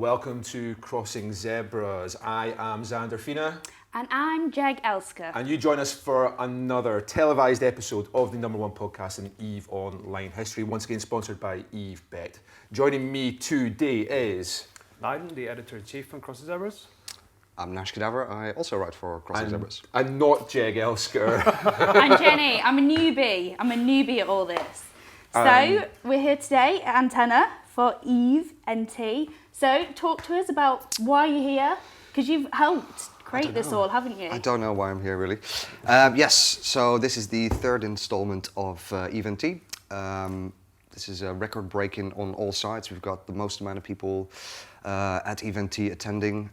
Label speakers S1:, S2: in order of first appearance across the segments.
S1: Welcome to Crossing Zebras. I am Xander Fina.
S2: And I'm Jeg Elsker.
S1: And you join us for another televised episode of the #1 podcast in EVE Online history, once again sponsored by EVE Bet. Joining me today is...
S3: Leiden, the editor-in-chief from Crossing Zebras.
S4: I'm Nash Cadaver. I also write for Crossing Zebras.
S1: And not Jeg Elsker.
S2: I'm Jenny. I'm a newbie at all this. So we're here today at Antenna for EVE NT. So talk to us about why you're here, because you've helped create this all, haven't you?
S4: I don't know why I'm here, really. Yes, so this is the third installment of EVE NT. This is a record breaking on all sides. We've got the most amount of people at EVE NT attending.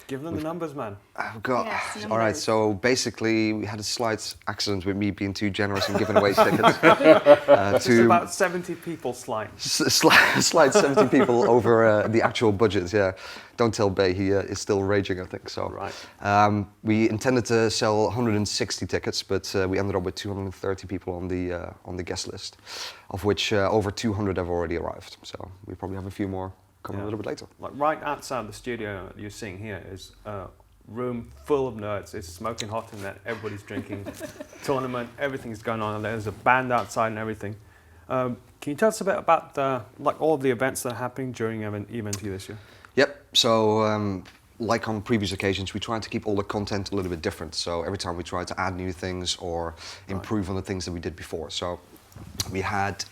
S3: Give them the numbers, man.
S4: I've got,
S2: Yes,
S4: all right, so basically we had a slight accident with me being too generous and giving away tickets.
S3: It's about 70 people slight.
S4: Slight 70 people over the actual budget, yeah. Don't tell Bay, he is still raging, I think, so.
S3: Right.
S4: We intended to sell 160 tickets, but we ended up with 230 people on the guest list, of which over 200 have already arrived. So we probably have a few more coming a little bit later.
S3: Like right outside the studio you're seeing here is a room full of nerds. It's smoking hot in there. Everybody's drinking. Tournament, everything's going on, and there's a band outside and everything. Can you tell us a bit about all of the events that are happening during EVE NT this year?
S4: Yep. So like on previous occasions, we try to keep all the content a little bit different. So every time we try to add new things or improve on the things that we did before. So we had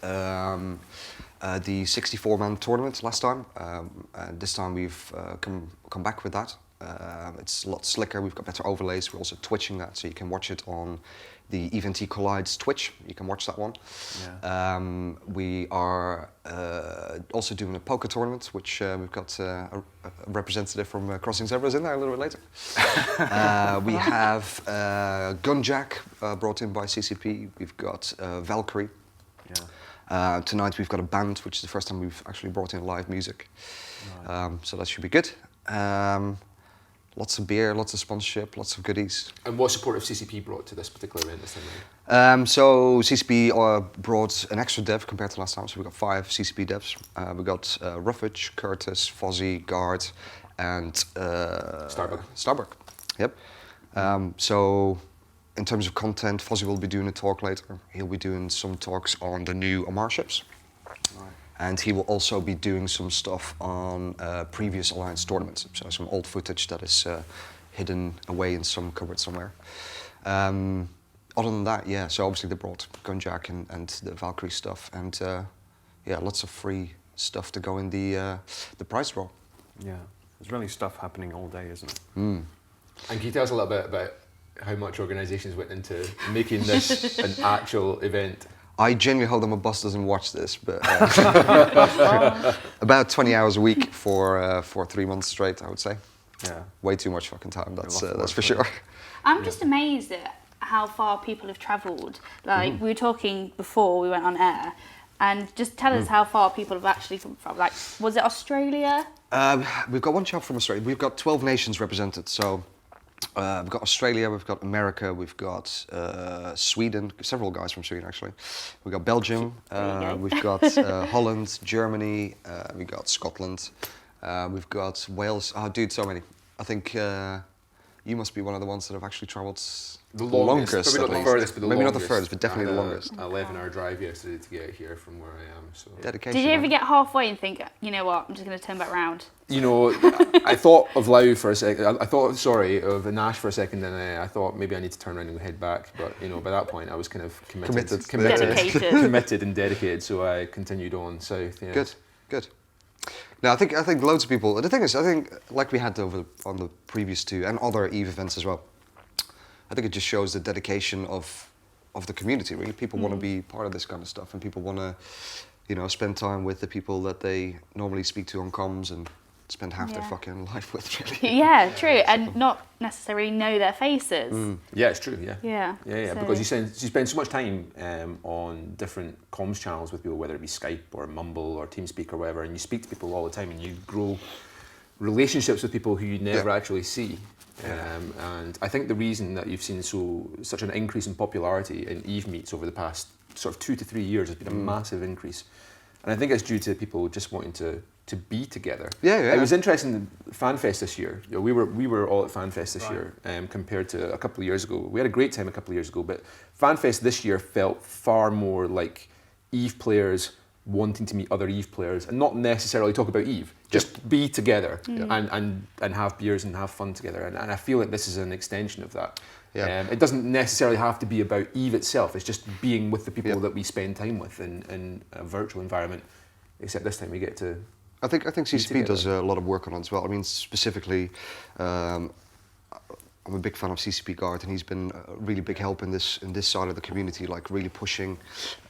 S4: the 64-man tournament last time. This time we've come back with that. It's a lot slicker. We've got better overlays. We're also twitching that, so you can watch it on the EVE NT Collides Twitch. You can watch that one. Yeah. We are also doing a poker tournament, which we've got a representative from Crossing Zebras in there a little bit later. We have Gunjack brought in by CCP. We've got Valkyrie. Yeah. Tonight we've got a band, which is the first time we've actually brought in live music. Right. So that should be good. Lots of beer, lots of sponsorship, lots of goodies.
S1: And what support have CCP brought to this particular event this time?
S4: So CCP brought an extra dev compared to last time, so we've got 5 CCP devs. We've got Ruffage, Curtis, Fozzie, Guard, and Starbuck. Yep. So in terms of content, Fozzie will be doing a talk later. He'll be doing some talks on the new Omar ships. Right. And he will also be doing some stuff on previous Alliance tournaments. So some old footage that is hidden away in some cupboard somewhere. Other than that, yeah, so obviously they brought Gunjack and the Valkyrie stuff. And yeah, lots of free stuff to go in the prize draw.
S3: Yeah, there's really stuff happening all day, isn't it?
S1: And can you tell us a little bit about how much organisations went into making this an actual event?
S4: I genuinely hope that my boss doesn't watch this, but about 20 hours a week for 3 months straight, I would say.
S3: Yeah.
S4: Way too much fucking time, that's for sure.
S2: I'm just amazed at how far people have travelled. Like, we were talking before we went on air, and just tell us how far people have actually come from. Like, was it Australia?
S4: We've got one chap from Australia. We've got 12 nations represented, so we've got Australia, we've got America, we've got Sweden, several guys from Sweden actually. We've got Belgium, we've got Holland, Germany, we've got Scotland, we've got Wales. Oh dude, so many. I think you must be one of the ones that have actually travelled
S1: the longest
S4: maybe not the furthest, but
S1: maybe
S4: not the furthest, but definitely the longest.
S1: 11-hour drive yesterday to get here from where I am. So
S4: dedication.
S2: Did you ever get halfway and think, you know what, I'm just going to turn back round?
S1: You know, I thought of Lau for a second. I thought, of Nash for a second, and I thought maybe I need to turn around and head back. But you know, by that point, I was kind of committed and dedicated. So I continued on south. Yeah.
S4: Good. Now I think loads of people. The thing is, I think like we had on the previous 2 and other EVE events as well. I think it just shows the dedication of the community. Really, people want to be part of this kind of stuff, and people want to, you know, spend time with the people that they normally speak to on comms and spend half their fucking life with. Really.
S2: Yeah, true, and not necessarily know their faces.
S1: Yeah, it's true.
S2: Yeah.
S1: So because you spend so much time on different comms channels with people, whether it be Skype or Mumble or TeamSpeak or whatever, and you speak to people all the time, and you grow relationships with people who you never actually see. And I think the reason that you've seen such an increase in popularity in EVE meets over the past sort of 2 to 3 years has been a massive increase. And I think it's due to people just wanting to to be together.
S4: Yeah.
S1: It was interesting. FanFest this year. We were all at FanFest this year, compared to a couple of years ago. We had a great time a couple of years ago, but FanFest this year felt far more like EVE players wanting to meet other EVE players and not necessarily talk about EVE. Just be together and have beers and have fun together. And I feel like this is an extension of that. Yeah. It doesn't necessarily have to be about EVE itself. It's just being with the people that we spend time with in a virtual environment. Except this time we get to.
S4: I think CCP does a lot of work on it as well. I mean, specifically, I'm a big fan of CCP Guard, and he's been a really big help in this side of the community, like really pushing,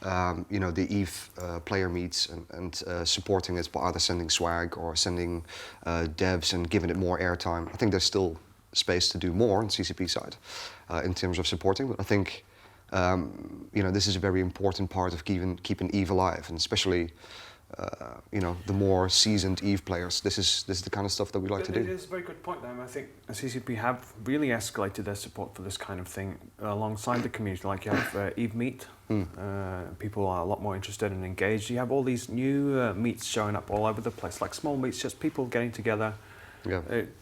S4: the EVE player meets and supporting it by either sending swag or sending devs and giving it more airtime. I think there's still space to do more on CCP side in terms of supporting, but I think this is a very important part of keeping EVE alive, and especially. The more seasoned EVE players, this is the kind of stuff that we like to do.
S3: It is a very good point, though. I think CCP have really escalated their support for this kind of thing alongside the community. Like you have EVE Meet, people are a lot more interested and engaged. You have all these new meets showing up all over the place, like small meets, just people getting together,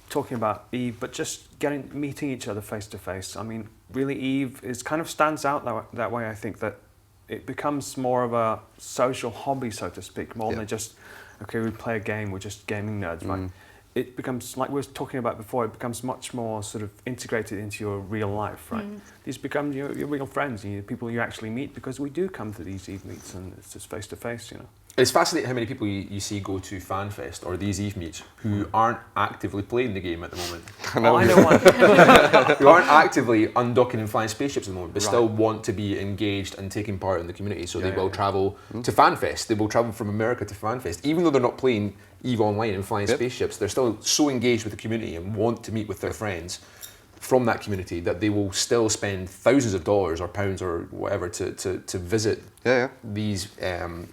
S3: talking about EVE, but just meeting each other face to face. I mean, really, EVE kind of stands out that way. I think that. It becomes more of a social hobby, so to speak, more than just, okay, we play a game, we're just gaming nerds, right? It becomes, like we were talking about before, it becomes much more sort of integrated into your real life, right? These become your real friends, and people you actually meet, because we do come to these EVE meets and it's just face to face,
S1: It's fascinating how many people you see go to FanFest or these EVE meets who aren't actively playing the game at the moment.
S3: I know one.
S1: Who aren't actively undocking and flying spaceships at the moment, but still want to be engaged and taking part in the community. So they will travel to FanFest. They will travel from America to FanFest. Even though they're not playing EVE Online and flying spaceships, they're still so engaged with the community and want to meet with their friends from that community that they will still spend thousands of dollars or pounds or whatever to visit these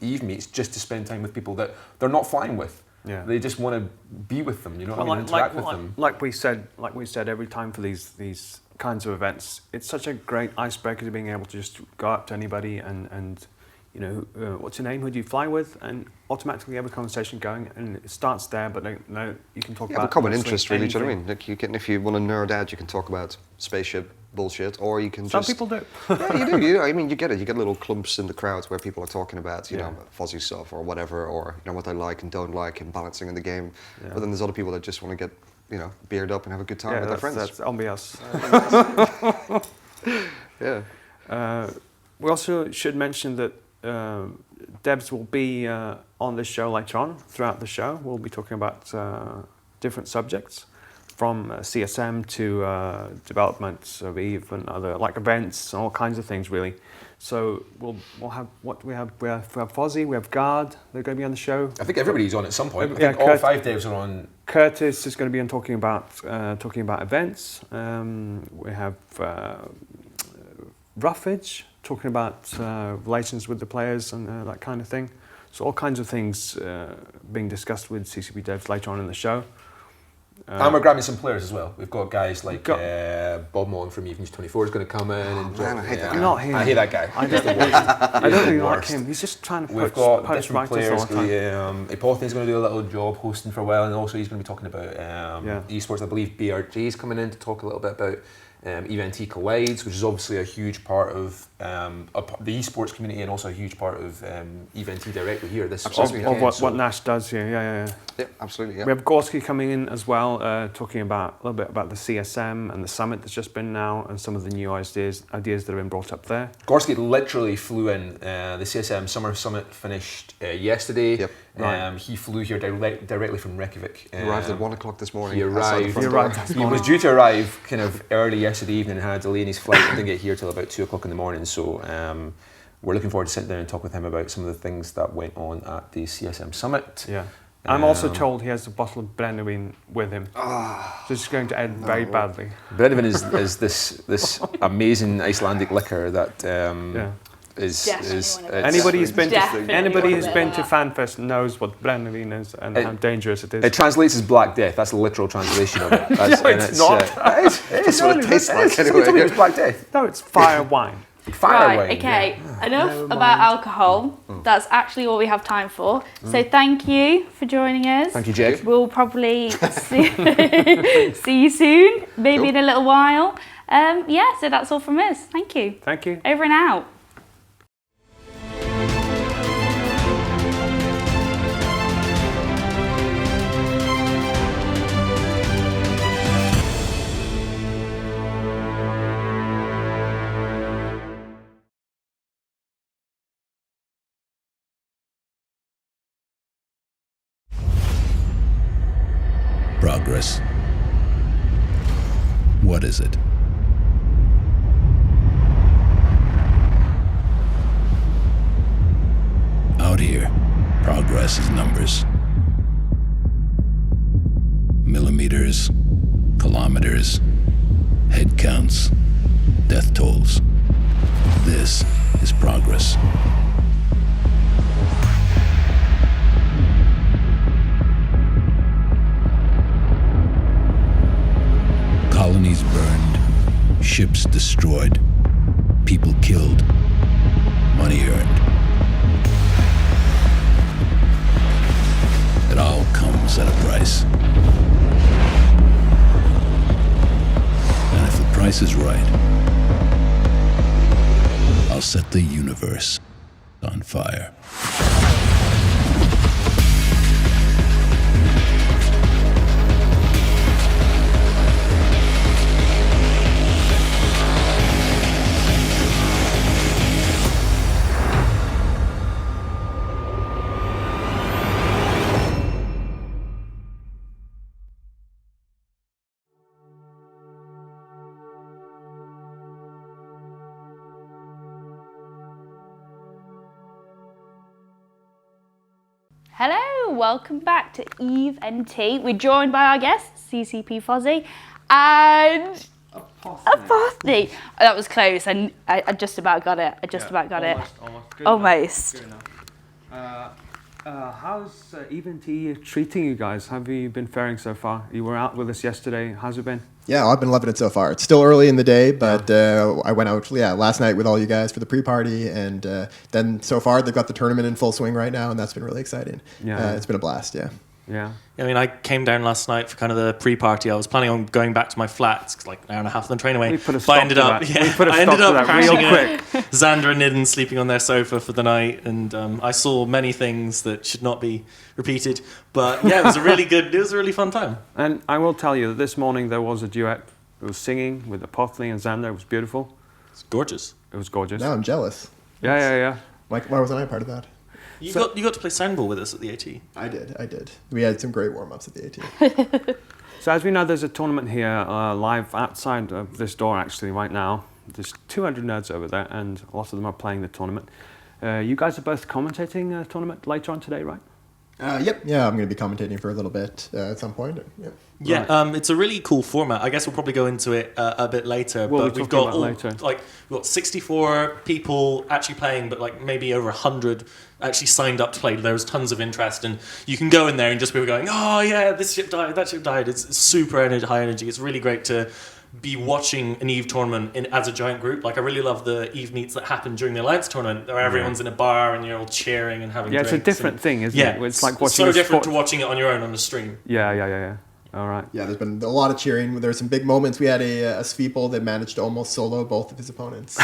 S1: EVE meets just to spend time with people that they're not flying with. Yeah. They just want to be with them, interact with them.
S3: Like we said, every time for these kinds of events, it's such a great icebreaker to being able to just go up to anybody and what's your name, who do you fly with, and automatically have a conversation going, and it starts there, but no, you can talk about
S4: a common interest, really. Do you know what I mean? Like if you want to nerd out, you can talk about spaceship bullshit, or you can
S3: Some people do.
S4: Yeah, you do. I mean, you get it. You get little clumps in the crowd where people are talking about, fuzzy stuff or whatever, or what they like and don't like, and balancing in the game. Yeah. But then there's other people that just want to get, beered up and have a good time with their friends.
S3: That's on us.
S4: Yeah.
S3: We also should mention that devs will be on this show later on. Throughout the show, we'll be talking about different subjects, from CSM to development of EVE and other events, all kinds of things really. So we'll have we have Fozzy, we have Guard. They're going to be on the show.
S1: I think everybody's on at some point. I think all 5 devs are on.
S3: Curtis is going to be on talking about events. We have Roughage, talking about relations with the players and that kind of thing. So all kinds of things being discussed with CCP devs later on in the show.
S1: And we're grabbing some players as well. We've got guys like Bob Mullen from EVE News 24 is going to come in.
S4: I hate that guy.
S3: Not him.
S1: I hate that guy.
S3: I don't really like him. He's just trying to poach
S1: different players. Epothene's going to do a little job hosting for a while, and also he's going to be talking about esports. I believe BRG is coming in to talk a little bit about EVE Collides, which is obviously a huge part of the esports community and also a huge part of EVE directly here. This
S3: what Nash does here,
S4: Yeah, absolutely. Yeah.
S3: We have Gorski coming in as well, talking about a little bit about the CSM and the summit that's just been now, and some of the new ideas that have been brought up there.
S1: Gorski literally flew in. The CSM Summer Summit finished yesterday.
S4: Yep.
S1: Right. He flew here directly from Reykjavik.
S4: He arrived at 1 o'clock this morning.
S1: He was due to arrive kind of early yesterday evening and had a delay in his flight and didn't get here till about 2 o'clock in the morning. So we're looking forward to sitting down and talk with him about some of the things that went on at the CSM Summit.
S3: Yeah. I'm also told he has a bottle of Brennivine with him. So it's going to end very badly.
S1: Brennivine is this amazing Icelandic liquor that is
S3: anybody who's been to FanFest knows what Brennivine is and how dangerous it is.
S1: It translates as Black Death. That's the literal translation of it.
S3: It's not.
S1: It's what it tastes like.
S3: Anyway. It's Black Death. No, it's fire wine.
S1: Fire away.
S2: Right, okay.
S1: Yeah.
S2: Enough
S1: Never
S2: about
S1: mind.
S2: alcohol. That's actually all we have time for. So thank you for joining us.
S1: Thank you, Jake.
S2: We'll probably see you soon, maybe in a little while. Yeah, so that's all from us. Thank you.
S3: Thank you.
S2: Over and out.
S5: Progress. What is it? Out here, progress is numbers. Millimeters, kilometers, head counts, death tolls. This is progress. Colonies burned, ships destroyed, people killed, money earned. It all comes at a price. And if the price is right, I'll set the universe on fire.
S2: Hello, welcome back to Eve and Tea. We're joined by our guests, CCP Fozzie and Apothny. Oh, that was close, and I just about got it. I just about got it.
S3: Almost. Good
S2: Almost.
S3: Enough. Good enough. How's Eve and Tea treating you guys? Have you been faring so far? You were out with us yesterday. How's it been?
S6: Yeah, I've been loving it so far. It's still early in the day, but I went out last night with all you guys for the pre-party, and then so far they've got the tournament in full swing right now, and that's been really exciting.
S3: Yeah.
S6: It's been a blast, yeah.
S3: Yeah.
S7: I mean, I came down last night for kind of the pre-party. I was planning on going back to my flat. It's like an hour and a half on the train away.
S3: We put a
S7: But
S3: stop
S7: I ended
S3: to
S7: up,
S3: that.
S7: yeah,
S3: We put a
S7: I ended
S3: stop to
S7: up
S3: that real
S7: crashing
S3: quick.
S7: Xander and Nidden sleeping on their sofa for the night, and I saw many things that should not be repeated. But yeah, it was a really fun time.
S3: And I will tell you that this morning there was a duet. It was singing with Apothny and Xander. It was beautiful.
S7: It's gorgeous.
S3: It was gorgeous.
S6: Now I'm jealous.
S3: Yeah.
S6: Why wasn't I a part of that?
S7: You got to play soundball with us at the AT.
S6: I did. We had some great warm-ups at the AT.
S3: So as we know, there's a tournament here live outside of this door actually right now. There's 200 nerds over there, and a lot of them are playing the tournament. You guys are both commentating a tournament later on today, right?
S6: Yep. Yeah, I'm going to be commentating for a little bit at some point. Yep.
S7: Yeah,
S3: Right.
S7: it's a really cool format. I guess we'll probably go into it a bit later.
S3: We'll
S7: but
S3: be
S7: we've
S3: talking
S7: got
S3: about later.
S7: we've got 64 people actually playing, but like maybe over 100 actually signed up to play. There was tons of interest, and you can go in there and just people going, "Oh yeah, this ship died, that ship died." It's super high energy. It's really great to be watching an Eve tournament as a giant group. Like I really love the Eve meets that happen during the Alliance tournament, where everyone's in a bar and you're all cheering and having
S3: Yeah, it's a
S7: drinks
S3: different
S7: and,
S3: thing, isn't
S7: yeah,
S3: it? It's like
S7: it's
S3: watching
S7: so
S3: a
S7: different
S3: sport.
S7: to watching it on your own on the stream.
S3: Yeah. All right.
S6: Yeah, there's been a lot of cheering. There were some big moments. We had a Sveeple that managed to almost solo both of his opponents.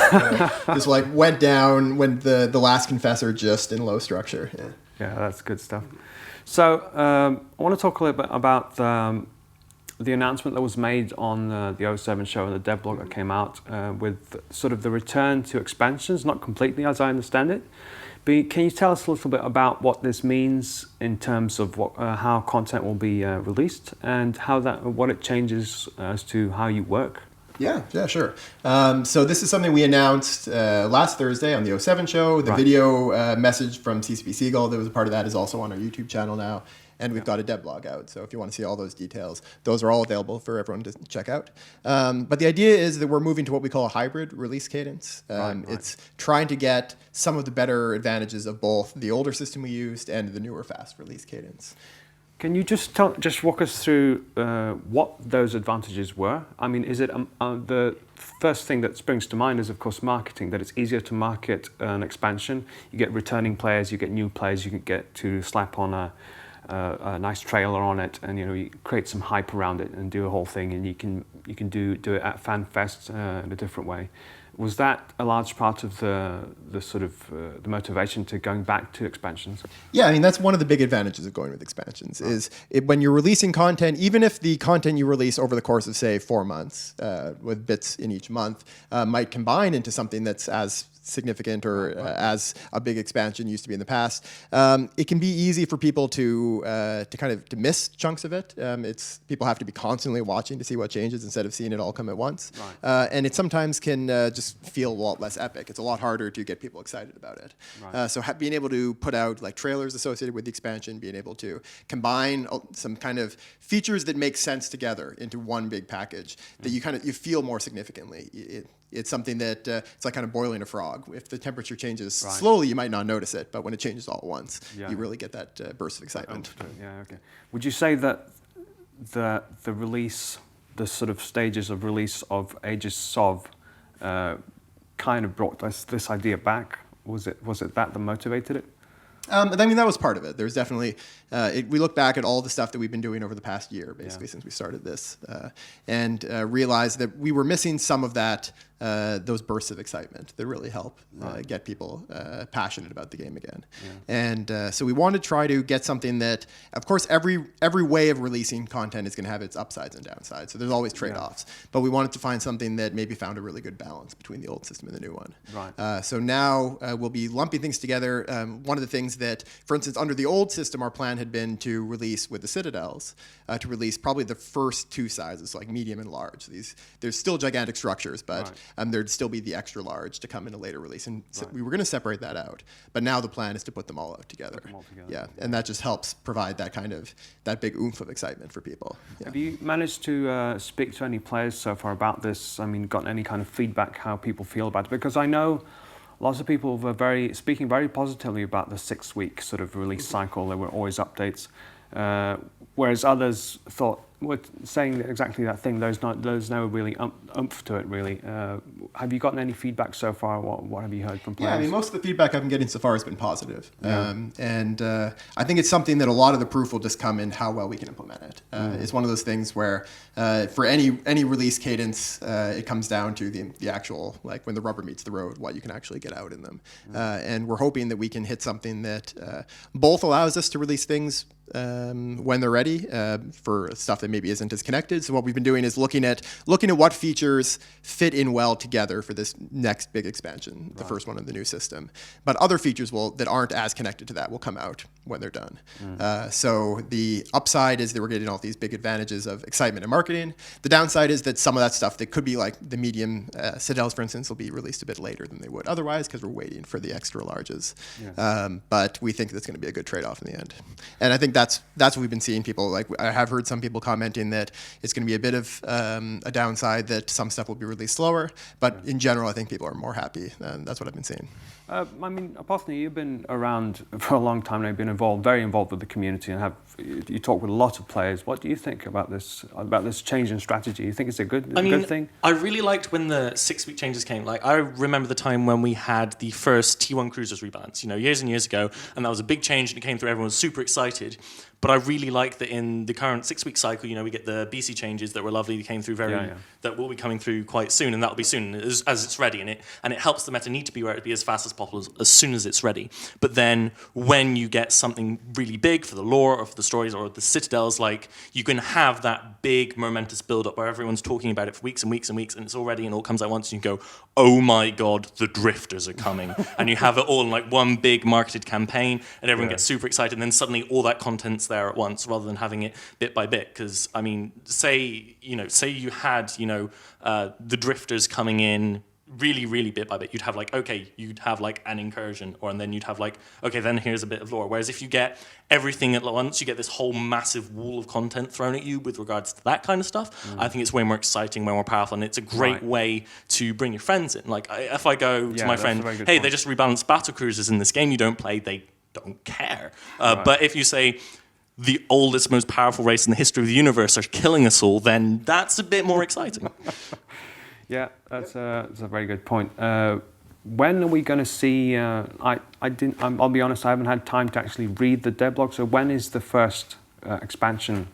S6: Just went down when the last Confessor just in low structure. Yeah.
S3: Yeah, that's good stuff. So I want to talk a little bit about the announcement that was made on the 07 show and the devlog that came out with sort of the return to expansions, not completely as I understand it. But can you tell us a little bit about what this means in terms of how content will be released and what it changes as to how you work?
S6: Yeah, sure. So this is something we announced last Thursday on the 07 show. The
S3: Right.
S6: video message from CCP Seagull that was a part of that is also on our YouTube channel now. And we've got a devlog out. So if you want to see all those details, those are all available for everyone to check out. But the idea is that we're moving to what we call a hybrid release cadence.
S3: Right.
S6: It's trying to get some of the better advantages of both the older system we used and the newer fast release cadence.
S3: Can you just walk us through what those advantages were? I mean, is it the first thing that springs to mind is, of course, marketing, that it's easier to market an expansion. You get returning players, you get new players, you can get to slap on a nice trailer on it, and you create some hype around it and do a whole thing, and you can do it at FanFest in a different way. Was that a large part of the sort of the motivation to going back to expansions?
S6: Yeah, I mean, that's one of the big advantages of going with expansions is when you're releasing content, even if the content you release over the course of, say, 4 months with bits in each month might combine into something that's as significant or as a big expansion used to be in the past, it can be easy for people to miss chunks of it. People have to be constantly watching to see what changes instead of seeing it all come at once.
S3: Right.
S6: And it sometimes can just feel a lot less epic. It's a lot harder to get people excited about it.
S3: Right.
S6: So being able to put out like trailers associated with the expansion, being able to combine some kind of features that make sense together into one big package that you feel more significantly. It's something that it's like kind of boiling a frog. If the temperature changes slowly, you might not notice it, but when it changes all at once, you really get that burst of excitement.
S3: Yeah, okay. Would you say that the release, the sort of stages of release of Aegis Sov kind of brought this idea back? Was it that motivated it?
S6: I mean, that was part of it. There's definitely, we look back at all the stuff that we've been doing over the past year, basically, since we started this, and realized that we were missing some of that, those bursts of excitement that really help get people passionate about the game again. Yeah. And so we want to try to get something that, of course, every way of releasing content is going to have its upsides and downsides. So there's always trade-offs. Yeah. But we wanted to find something that maybe found a really good balance between the old system and the new one.
S3: Right.
S6: So now we'll be lumping things together. One of the things that, for instance, under the old system, our plan had been to release with the Citadels, to release probably the first 2 sizes, like medium and large. There's still gigantic structures, but there'd still be the extra large to come in a later release. And so we were going to separate that out. But now the plan is to put them all out together. Yeah, and that just helps provide that big oomph of excitement for people. Yeah.
S3: Have you managed to speak to any players so far about this? I mean, gotten any kind of feedback, how people feel about it? Because I know lots of people were speaking very positively about the 6-week sort of release cycle. There were always updates, whereas others were saying exactly that thing. There's no really oomph to it, really. Have you gotten any feedback so far? What have you heard from players?
S6: Yeah, I mean, most of the feedback I've been getting so far has been positive. Yeah. And I think it's something that a lot of the proof will just come in how well we can implement it. It's one of those things where for any release cadence, it comes down to the actual, like when the rubber meets the road, what you can actually get out in them. And we're hoping that we can hit something that both allows us to release things when they're ready for stuff that maybe isn't as connected. So what we've been doing is looking at what features fit in well together for this next big expansion, the first one in the new system. But other features that aren't as connected to that will come out when they're done. So the upside is that we're getting all these big advantages of excitement and marketing. The downside is that some of that stuff that could be like the medium Citadels, for instance, will be released a bit later than they would otherwise because we're waiting for the extra larges. Yeah. But we think that's going to be a good trade-off in the end. And I think that's what we've been seeing people, like I have heard some people commenting that it's going to be a bit of a downside that some stuff will be released slower, but in general I think people are more happy, and that's what I've been seeing.
S3: I mean, Apothony, you've been around for a long time now, you've been very involved with the community, and you talk with a lot of players. What do you think about this change in strategy? You think it's a good thing?
S7: I really liked when the 6-week changes came. Like, I remember the time when we had the first T1 Cruisers rebalance, years and years ago, and that was a big change and it came through, everyone was super excited. But I really like that in the current 6-week cycle, we get the BC changes that were lovely, that came through that will be coming through quite soon, and that'll be soon as it's ready. And it helps the meta need to be where it be as fast as possible as soon as it's ready. But then when you get something really big for the lore or for the stories or the Citadels, like you can have that big momentous build-up where everyone's talking about it for weeks and weeks and weeks, and it's all ready and all comes at once, and you go, oh my god, the drifters are coming. And you have it all in like one big marketed campaign, and everyone gets super excited, and then suddenly all that content's there at once, rather than having it bit by bit. Because I mean, say you had the drifters coming in really, really bit by bit. You'd have an incursion, and then you'd have then here's a bit of lore. Whereas if you get everything at once, you get this whole massive wall of content thrown at you with regards to that kind of stuff. I think it's way more exciting, way more powerful, and it's a great way to bring your friends in. Like if I go to my friend, hey, they just rebalanced battle cruisers in this game you don't play, they don't care. But if you say, the oldest, most powerful race in the history of the universe are killing us all, then that's a bit more exciting.
S3: Yeah, that's a very good point. When are we going to see? I'll be honest. I haven't had time to actually read the devlog. So when is the first expansion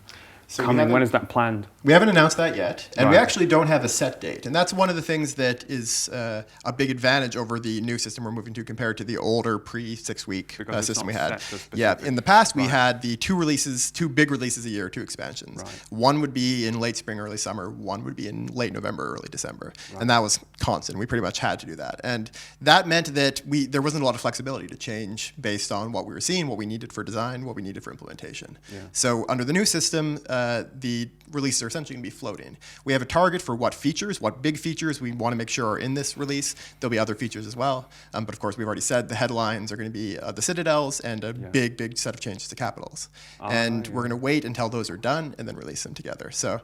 S3: coming? When is that planned?
S6: We haven't announced that yet, and we
S3: Right.
S6: actually don't have a set date. And that's one of the things that is a big advantage over the new system we're moving to compared to the older pre-6-week
S3: Because it's
S6: system we
S3: not
S6: had.
S3: set to
S6: Yeah,
S3: specific.
S6: in the past we
S3: Right.
S6: had the two big releases a year, 2 expansions.
S3: Right.
S6: One would be in late spring, early summer. One would be in late November, early December. And that was constant. We pretty much had to do that. And that meant that there wasn't a lot of flexibility to change based on what we were seeing, what we needed for design, what we needed for implementation.
S3: Yeah.
S6: So under the new system, the releases are essentially going to be floating. We have a target for what big features we want to make sure are in this release. There'll be other features as well. But of course, we've already said the headlines are going to be the Citadels and a big set of changes to Capitals. We're going to wait until those are done and then release them together. So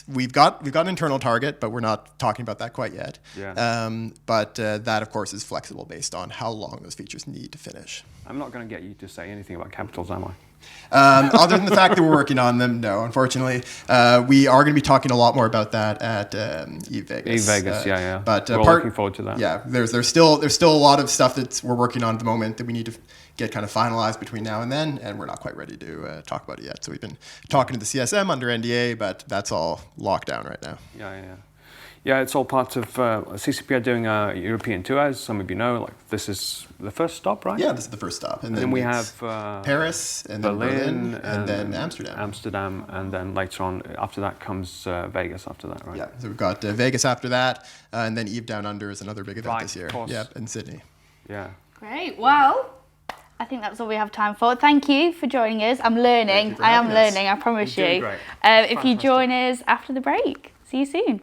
S6: we've got an internal target, but we're not talking about that quite yet.
S3: Yeah.
S6: But that, of course, is flexible based on how long those features need to finish.
S3: I'm not going to get you to say anything about capitals, am I?
S6: Other than the fact that we're working on them, no, unfortunately. We are going to be talking a lot more about that at EVE Vegas.
S3: EVE Vegas, yeah.
S6: But
S3: we're looking forward to that.
S6: Yeah, there's still a lot of stuff that we're working on at the moment that we need to get kind of finalized between now and then, and we're not quite ready to talk about it yet. So we've been talking to the CSM under NDA, but that's all locked down right now.
S3: Yeah, it's all part of CCP are doing a European tour, as some of you know. Like, this is the first stop, right?
S6: Yeah, this is the first stop.
S3: And then we have
S6: Paris, and then Berlin, and then Amsterdam.
S3: Amsterdam, and then later on, after that comes Vegas after that, right?
S6: Yeah, so we've got Vegas after that, and then EVE Down Under is another big event
S3: Right,
S6: this year.
S3: of course.
S6: Yep, in Sydney.
S3: Yeah.
S2: Great. Well, I think that's all we have time for. Thank you for joining us. I'm learning.
S6: for
S2: I am
S6: having us.
S2: learning, I promise
S3: You're doing
S2: you.
S3: great.
S2: If you
S3: Fantastic.
S2: join us after the break. See you soon.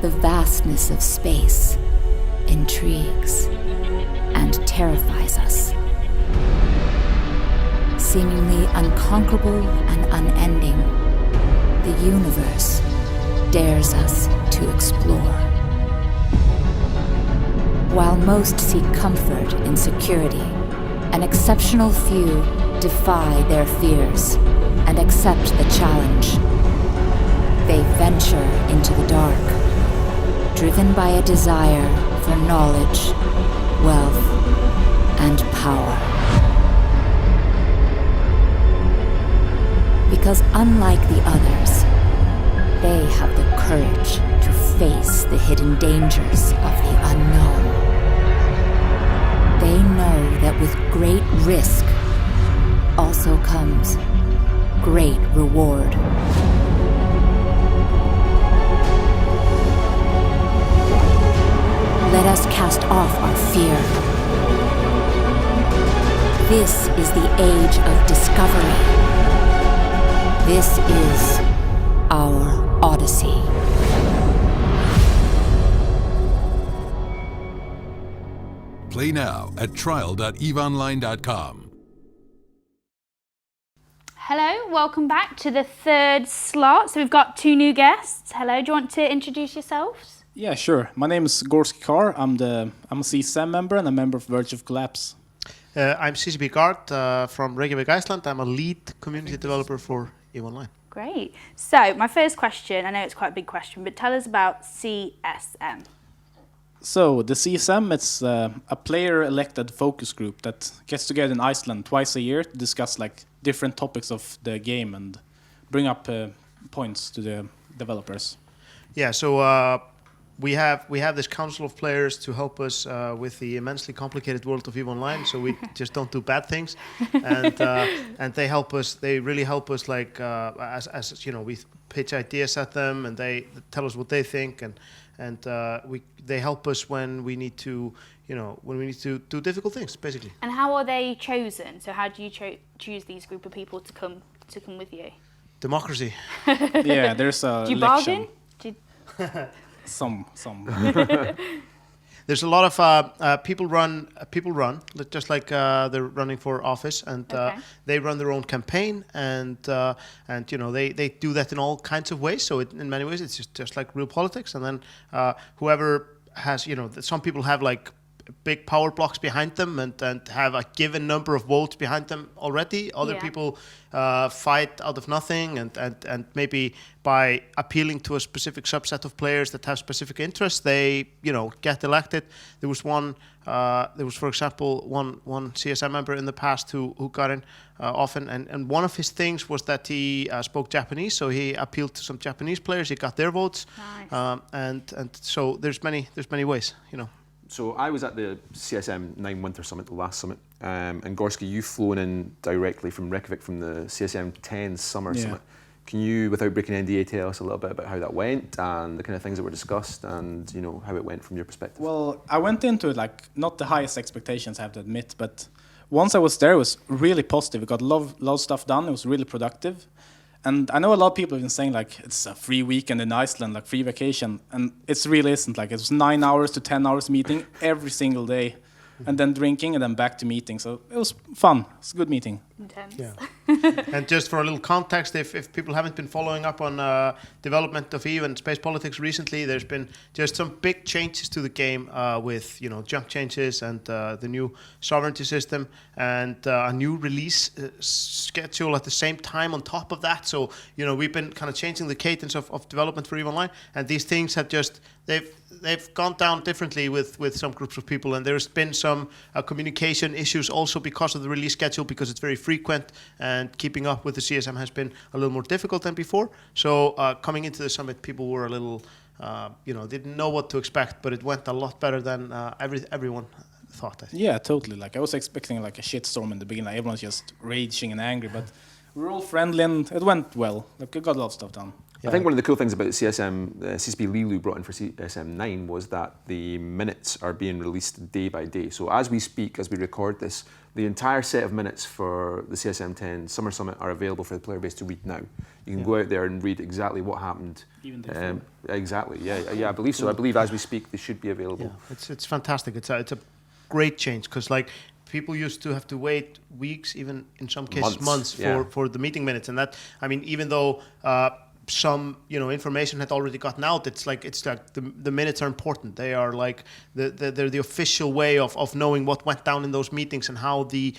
S8: The vastness of space intrigues and terrifies us. Seemingly unconquerable and unending, the universe dares us to explore. While most seek comfort in security, an exceptional few defy their fears and accept the challenge. They venture into the dark, driven by a desire for knowledge, wealth, and power. Because unlike the others, they have the courage to face the hidden dangers of the unknown. They know that with great risk also comes great reward. Let us cast off our fear. This is the age of discovery. This is our Odyssey.
S5: Play now at trial.eveonline.com.
S2: Hello, welcome back to the third slot. So we've got 2 new guests. Hello, do you want to introduce yourselves?
S9: Yeah, sure. My name is Gorski Kar. I'm a CSM member and a member of Verge of Collapse.
S10: I'm CCP Guard from Reykjavik, Iceland. I'm a lead community developer for EVE Online.
S2: Great. So my first question, I know it's quite a big question, but tell us about CSM.
S9: So the CSM, it's a player-elected focus group that gets together in Iceland twice a year to discuss like different topics of the game and bring up points to the developers.
S10: Yeah, so we have this council of players to help us with the immensely complicated world of EVE Online, so we just don't do bad things, and they help us. They really help us, like as you know, we pitch ideas at them, and they tell us what they think, and they help us when we need to, do difficult things, basically.
S2: And how are they chosen? So how do you choose these group of people to come with you?
S10: Democracy.
S9: Yeah, there's a
S2: Do you
S9: election.
S2: bargain?
S9: Some.
S10: There's a lot of people run, just like they're running for office, and they run their own campaign, and they do that in all kinds of ways. So in many ways, it's just like real politics. And then whoever has, some people have like big power blocks behind them and have a given number of votes behind them already. Other people fight out of nothing, and maybe by appealing to a specific subset of players that have specific interests, they get elected. There was for example one CSM member in the past who got in often, and one of his things was that he spoke Japanese, so he appealed to some Japanese players. He got their votes.
S2: Nice.
S10: And so there's many ways.
S1: So I was at the CSM 9 Winter Summit, the last summit, and Gorski, you've flown in directly from Reykjavik from the CSM 10 Summer Summit. Can you, without breaking NDA, tell us a little bit about how that went and the kind of things that were discussed and how it went from your perspective?
S9: Well, I went into it like not the highest expectations, I have to admit, but once I was there, it was really positive. We got a lot of stuff done. It was really productive. And I know a lot of people have been saying like it's a free weekend in Iceland, like free vacation, and it really isn't. Like it was 9 hours to 10 hours meeting every single day, and then drinking and then back to meeting. So it was fun. It's a good meeting.
S2: Intense.
S10: Yeah. And just for a little context, if people haven't been following up on development of EVE and space politics recently, there's been just some big changes to the game with junk changes and the new sovereignty system and a new release schedule at the same time on top of that. So we've been kind of changing the cadence of development for EVE Online, and these things have just they've gone down differently with some groups of people, and there's been some communication issues also because of the release schedule, because it's very frequent, and keeping up with the CSM has been a little more difficult than before. So coming into the summit, people were a little, didn't know what to expect, but it went a lot better than everyone thought. I think.
S9: Yeah, totally. Like I was expecting like a shitstorm in the beginning. Like, everyone's just raging and angry, but we were all friendly and it went well. Like we got a lot of stuff done.
S1: I think one of the cool things about CSM, CCP Lilu brought in for CSM 9 was that the minutes are being released day by day. So as we speak, as we record this, the entire set of minutes for the CSM 10 Summer Summit are available for the player base to read now. You can go out there and read exactly what happened.
S9: Even before.
S1: Exactly, yeah, I believe so. I believe as we speak, they should be available.
S10: Yeah, it's fantastic. It's a great change, because like people used to have to wait weeks, even in some cases months for the meeting minutes, and that, I mean, even though some information had already gotten out, it's like the minutes are important. They are like they're the official way of knowing what went down in those meetings and how the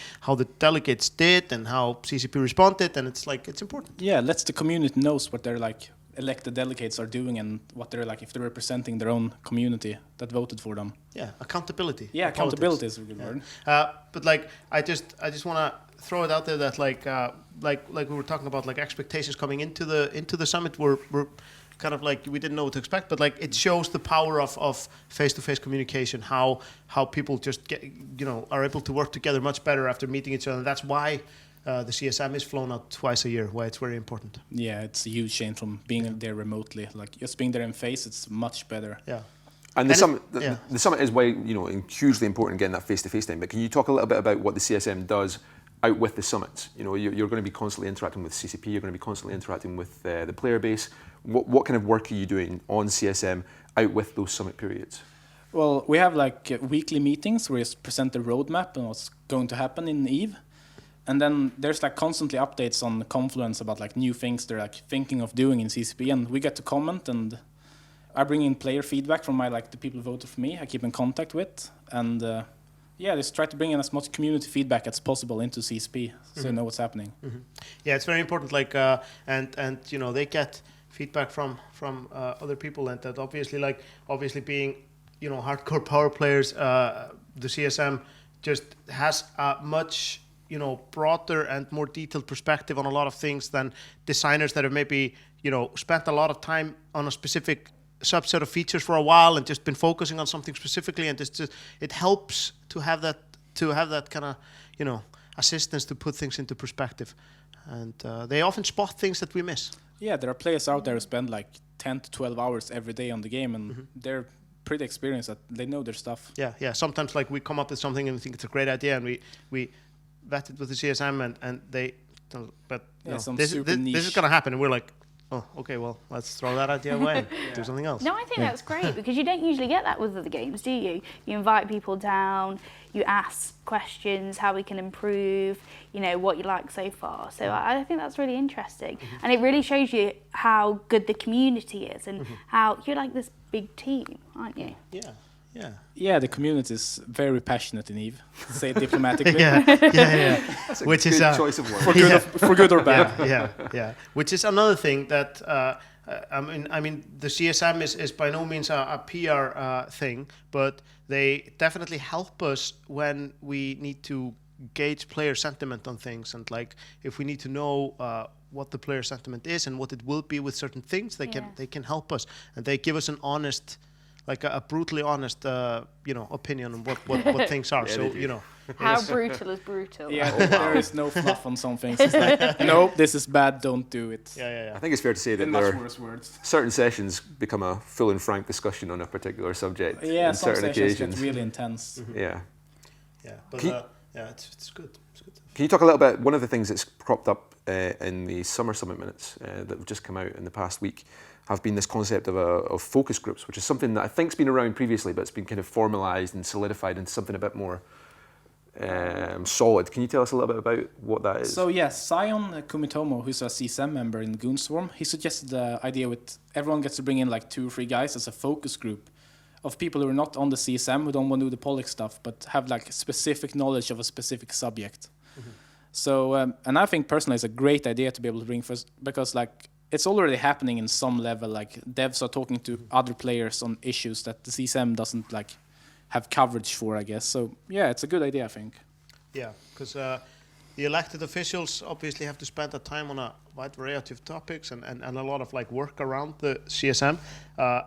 S10: delegates did and how CCP responded, and it's important.
S9: Yeah, lets the community knows what their like elected delegates are doing and what they're like, if they're representing their own community that voted for them.
S10: Yeah, accountability.
S9: Yeah, accountability is a good word.
S10: But like I just want to throw it out there that like we were talking about, like expectations coming into the summit were kind of like we didn't know what to expect, but like it shows the power of face-to-face communication, how people just get are able to work together much better after meeting each other. And that's why the CSM is flown out twice a year, why it's very important.
S9: Yeah, it's a huge change from being there remotely. Like just being there in face, it's much better.
S10: Yeah.
S1: And the summit is why hugely important getting that face-to-face time. But can you talk a little bit about what the CSM does out with the summits? You're going to be constantly interacting with CCP. You're going to be constantly interacting with the player base. What kind of work are you doing on CSM out with those summit periods?
S9: Well, we have like weekly meetings where we present the roadmap and what's going to happen in EVE. And then there's like constantly updates on Confluence about like new things they're like thinking of doing in CCP, and we get to comment, and I bring in player feedback from the people who voted for me. I keep in contact with, and just try to bring in as much community feedback as possible into CCP, so you know what's happening.
S10: Mm-hmm. Yeah, it's very important. Like and they get feedback from other people, and that obviously being hardcore power players, the CSM just has a much broader and more detailed perspective on a lot of things than designers that have maybe spent a lot of time on a specific subset of features for a while and just been focusing on something specifically, and it helps to have that kind of, you know, assistance to put things into perspective, and they often spot things that we miss.
S9: Yeah, there are players out there who spend like 10 to 12 hours every day on the game, and they're pretty experienced. That they know their stuff.
S10: Yeah. Sometimes like we come up with something and we think it's a great idea, and we vet it with the CSM, and they, but this is going to happen, and we're like, oh, okay, well, let's throw that idea away and do something else.
S2: No, I think that's great, because you don't usually get that with other games, do you? You invite people down, you ask questions, how we can improve, you know, what you like so far. So I think that's really interesting. And it really shows you how good the community is, and how you're like this big team, aren't you?
S9: Yeah, the community is very passionate in EVE, to say it diplomatically.
S1: That's a
S10: Which
S1: good
S10: is
S1: choice of words.
S9: For good or bad.
S10: Yeah. Which is another thing that I mean, the CSM is by no means a PR thing, but they definitely help us when we need to gauge player sentiment on things, and like if we need to know what the player sentiment is and what it will be with certain things, they can help us, and they give us an honest, like a brutally honest, you know, opinion on what things are. So you know,
S2: how brutal is brutal?
S9: Yeah, there is no fluff on some things. It's like, nope, this is bad, don't do it.
S10: Yeah.
S1: I think it's fair to say that
S9: In much worse words.
S1: certain sessions become a full and frank discussion on a particular subject.
S9: Yeah,
S1: on
S9: some
S1: certain
S9: sessions
S1: occasions.
S9: get really intense.
S1: Yeah.
S10: But it's good.
S1: Can you talk a little bit? One of the things that's cropped up in the Summer Summit minutes that have just come out in the past week have been this concept of focus groups, which is something that I think's been around previously, but it's been kind of formalised and solidified into something a bit more solid. Can you tell us a little bit about what that is?
S9: So yes, Sion Kumitomo, who's a CSM member in Goonswarm, he suggested the idea with everyone gets to bring in like 2 or 3 guys as a focus group of people who are not on the CSM, who don't want to do the politics stuff, but have like specific knowledge of a specific subject. So, and I think personally it's a great idea to be able to bring first, because like it's already happening in some level, like devs are talking to other players on issues that the CSM doesn't like have coverage for, I guess. So yeah, it's a good idea, I think.
S10: Yeah, because the elected officials obviously have to spend that time on a wide variety of topics and a lot of like work around the CSM.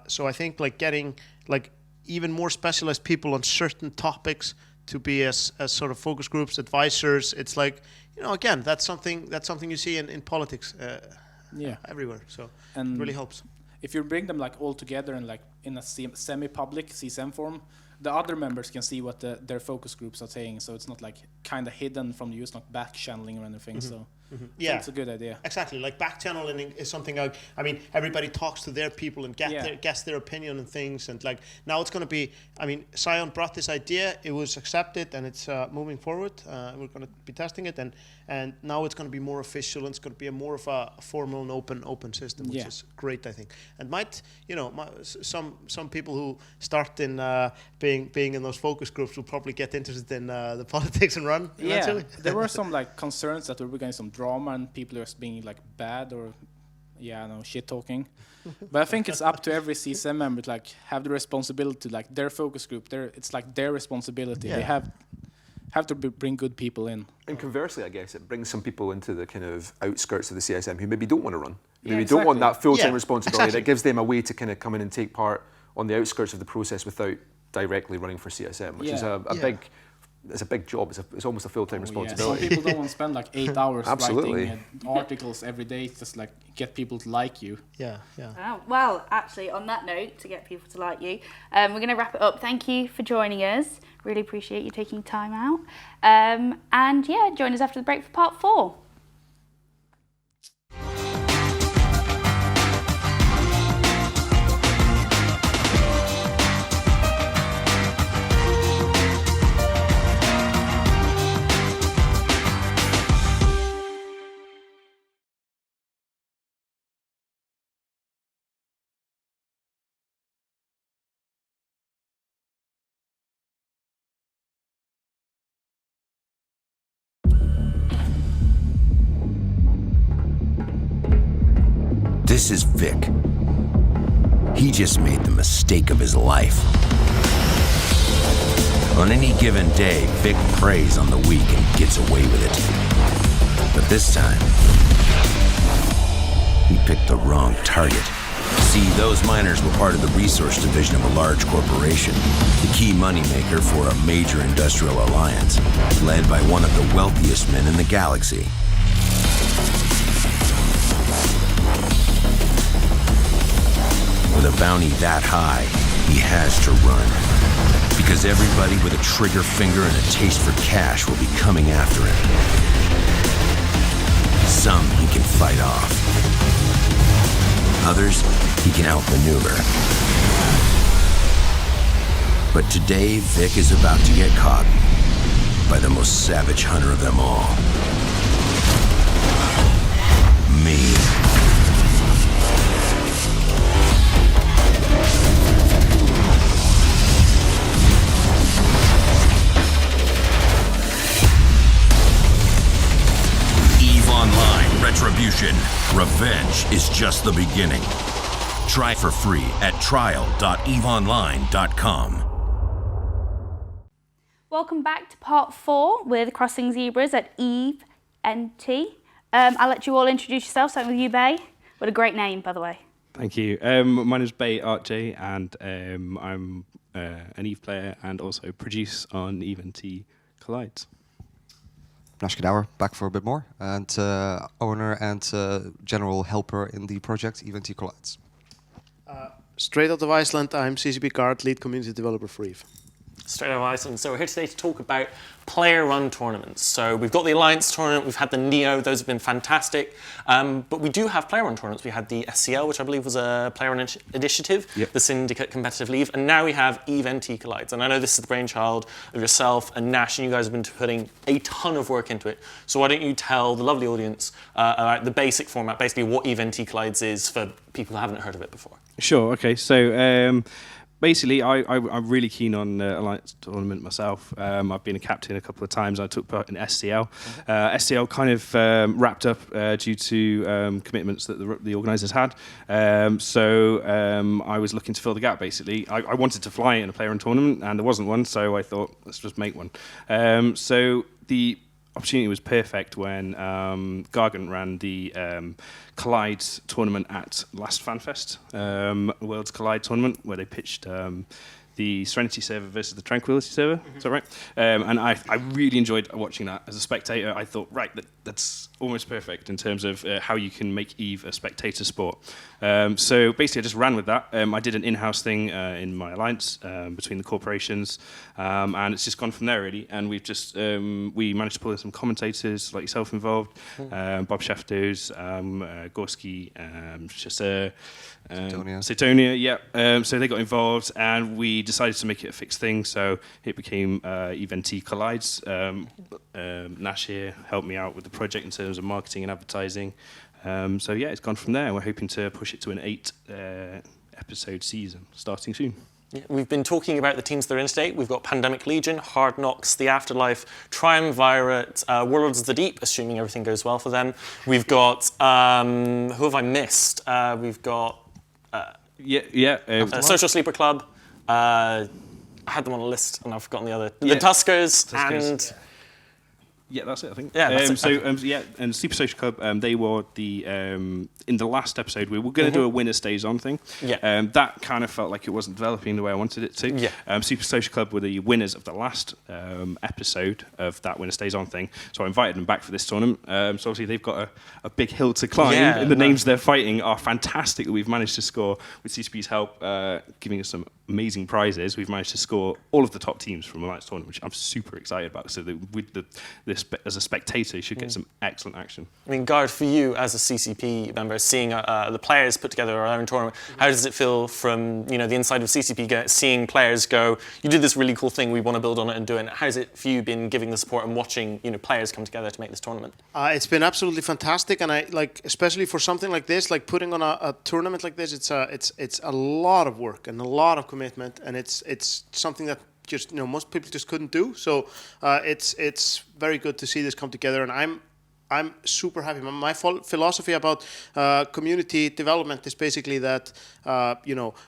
S10: So I think like getting like even more specialized people on certain topics to be as sort of focus groups, advisors, it's like, you know, again, that's something you see in politics everywhere. So it really helps.
S9: If you bring them like all together and like in a semi-public CSM form, the other members can see what their focus groups are saying, so it's not like kind of hidden from you, it's not back channeling or anything. So
S10: yeah,
S9: it's a good idea.
S10: Exactly, like back channeling is something I mean, everybody talks to their people and gets their opinion on things, and like now it's going to be, I mean, Sion brought this idea, it was accepted, and it's moving forward. We're going to be testing it, and now it's going to be more official, and it's going to be more of a formal and open system, which is great, I think, and might, you know, some people who start in being in those focus groups will probably get interested in the politics and run eventually.
S9: Yeah, there were some like concerns that there were going some drama and people are being like bad or shit talking. But I think it's up to every CSM member to like have the responsibility, like their focus group. It's like their responsibility. They have to bring good people in.
S1: And conversely, I guess it brings some people into the kind of outskirts of the CSM who maybe don't want to run. Maybe don't want that full-time responsibility. That gives them a way to kind of come in and take part on the outskirts of the process without directly running for CSM, which is a big job. It's almost a full-time responsibility.
S9: Some people don't want to spend like 8 hours writing articles every day just like get people to like you.
S2: Oh, well, actually, on that note, to get people to like you, we're going to wrap it up. Thank you for joining us. Really appreciate you taking time out. And yeah, join us after the break for part 4.
S11: This is Vic. He just made the mistake of his life. On any given day, Vic preys on the weak and gets away with it. But this time, he picked the wrong target. See, those miners were part of the resource division of a large corporation, the key moneymaker for a major industrial alliance, led by one of the wealthiest men in the galaxy. With a bounty that high, he has to run. Because everybody with a trigger finger and a taste for cash will be coming after him. Some he can fight off. Others he can outmaneuver. But today, Vic is about to get caught by the most savage hunter of them all. Me. Retribution. Revenge is just the beginning. Try for free at trial.eveonline.com.
S2: Welcome back to part 4 with Crossing Zebras at Eve NT. I'll let you all introduce yourself, starting with you, Bay. What a great name, by the way.
S12: Thank you. My name is Bay Archie, and I'm an Eve player and also produce on Eve NT Collides.
S4: Nashkadauer, back for a bit more, and owner and general helper in the project EVNT Collides.
S10: Straight out of Iceland, I'm CCP Guard, lead community developer for Eve.
S7: Straight out of Iceland. So we're here today to talk about player-run tournaments. So we've got the Alliance tournament, we've had the Neo, those have been fantastic. But we do have player-run tournaments. We had the SCL, which I believe was a player-run initiative, the Syndicate Competitive League, and now we have Eve NT Collides. And I know this is the brainchild of yourself and Nash, and you guys have been putting a ton of work into it. So why don't you tell the lovely audience about the basic format, basically what Eve NT Collides is for people who haven't heard of it before.
S12: Sure, okay, so basically, I'm really keen on Alliance tournament myself. I've been a captain a couple of times. I took part in SCL. SCL kind of wrapped up due to commitments that the organisers had. So I was looking to fill the gap, basically. I wanted to fly in a player-run tournament, and there wasn't one, so I thought, let's just make one. So the opportunity was perfect when Gargant ran the Collide tournament at last FanFest, Worlds Collide tournament, where they pitched the Serenity server versus the Tranquility server. Is that right? And I really enjoyed watching that as a spectator. I thought, right, that's almost perfect in terms of how you can make EVE a spectator sport. So basically, I just ran with that. I did an in-house thing in my alliance between the corporations, and it's just gone from there, really. And we've just we managed to pull in some commentators like yourself involved, Bob Shaftos, Gorski, Chasseur, Satonia, yeah. So they got involved, and we decided to make it a fixed thing. So it became EVE NT Collides. Nash here helped me out with the project in terms of marketing and advertising. So yeah, it's gone from there. We're hoping to push it to an 8 episode season starting soon.
S7: Yeah, we've been talking about the teams that are in today. We've got Pandemic Legion, Hard Knocks, The Afterlife, Triumvirate, Worlds of the Deep, assuming everything goes well for them. We've got, who have I missed? We've got Social Sleeper Club. I had them on a list and I've forgotten the other. The Tuskers and...
S12: Yeah, that's it, I think.
S7: Yeah, that's it.
S12: Yeah, and Super Social Club, they were the in the last episode we were going to do a winner stays on thing.
S7: Yeah.
S12: That kind of felt like it wasn't developing the way I wanted it to.
S7: Yeah.
S12: Super Social Club were the winners of the last episode of that winner stays on thing, so I invited them back for this tournament. So obviously they've got a big hill to climb, and the names they're fighting are fantastic that we've managed to score with CCP's help, giving us some amazing prizes. We've managed to score all of the top teams from the Alliance tournament, which I'm super excited about. So that with as a spectator, you should get some excellent action.
S7: I mean, Gard, for you as a CCP member, seeing the players put together our own tournament, how does it feel from the inside of CCP, seeing players go, you did this really cool thing, we want to build on it and do it? How's it for you been giving the support and watching players come together to make this tournament?
S10: It's been absolutely fantastic, and I especially for something like this, like putting on a tournament like this, it's a lot of work and a lot of commitment, and it's something that just most people just couldn't do. So it's very good to see this come together, and I'm super happy. My philosophy about community development is basically that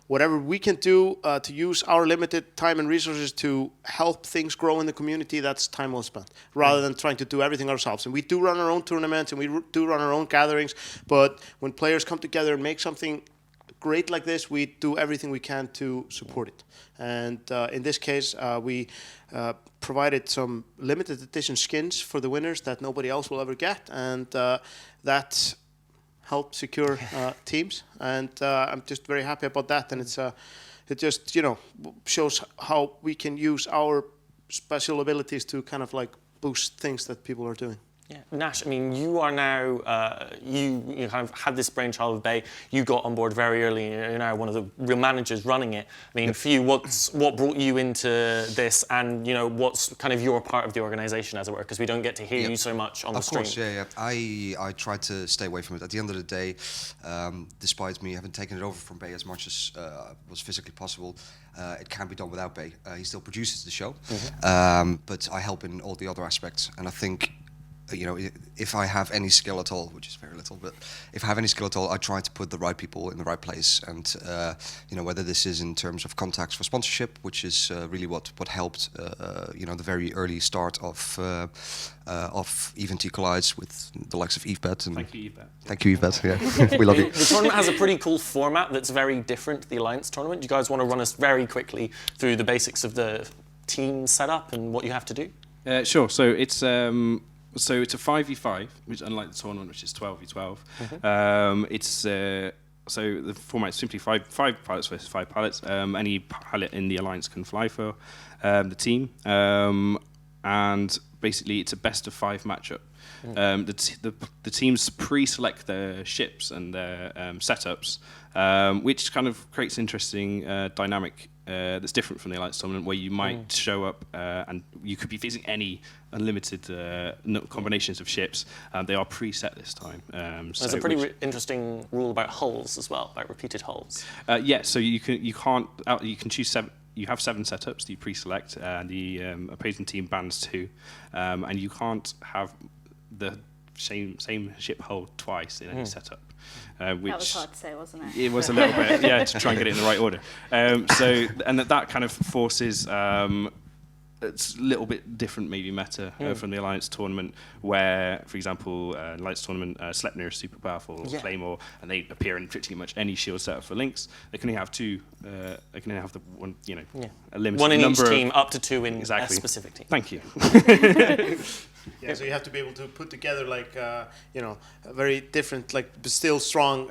S10: whatever we can do to use our limited time and resources to help things grow in the community, that's time well spent, rather than trying to do everything ourselves. And we do run our own tournaments and we do run our own gatherings, but when players come together and make something great like this, we do everything we can to support it. And in this case, we provided some limited edition skins for the winners that nobody else will ever get, and that helped secure teams. And I'm just very happy about that. And it just shows how we can use our special abilities to kind of like boost things that people are doing.
S7: Yeah, Nash, I mean, you are now, you kind of had this brainchild of Bay. You got on board very early. You're now one of the real managers running it. I mean, for you, what brought you into this, and what's kind of your part of the organisation, as it were? Because we don't get to hear you so much on the stream.
S4: Of course, yeah. I tried to stay away from it. At the end of the day, despite me having taken it over from Bay as much as was physically possible, it can't be done without Bay. He still produces the show, but I help in all the other aspects, and I think. If I have any skill at all, which is very little, but if I have any skill at all, I try to put the right people in the right place. And whether this is in terms of contacts for sponsorship, which is really what helped, the very early start of EVE Collides with the likes of EveBet. And
S12: thank you, EveBet.
S4: Thank you, EveBet. Yeah, we love you.
S7: The tournament has a pretty cool format that's very different to the Alliance tournament. Do you guys want to run us very quickly through the basics of the team setup and what you have to do?
S12: Sure. So it's a 5v5, which unlike the tournament, which is 12v12. So the format is simply five pilots versus 5 pilots. Any pilot in the Alliance can fly for the team, and basically it's a best of 5 matchup. The teams pre-select their ships and their setups, which kind of creates interesting dynamic that's different from the Alliance tournament, where you might show up and you could be facing any unlimited combinations of ships. They are preset this time.
S7: There's a pretty interesting rule about hulls as well, about repeated hulls.
S12: So you can choose 7. You have 7 setups that you pre-select, and the opposing team bans 2, and you can't have the same ship hull twice in any setup. Which
S2: that was hard to say, wasn't it?
S12: It was a little bit, to try and get it in the right order. And that kind of forces it's a little bit different, maybe meta from the Alliance tournament, where, for example, Alliance tournament, Sleipnir is super powerful, or Claymore, and they appear in pretty much any shield setup for Lynx. They can only have 2. They can only have the one, a limited
S7: one in
S12: number
S7: each team, up to 2 in a specific team.
S12: Thank you.
S10: Yeah, so you have to be able to put together a very different, but still strong,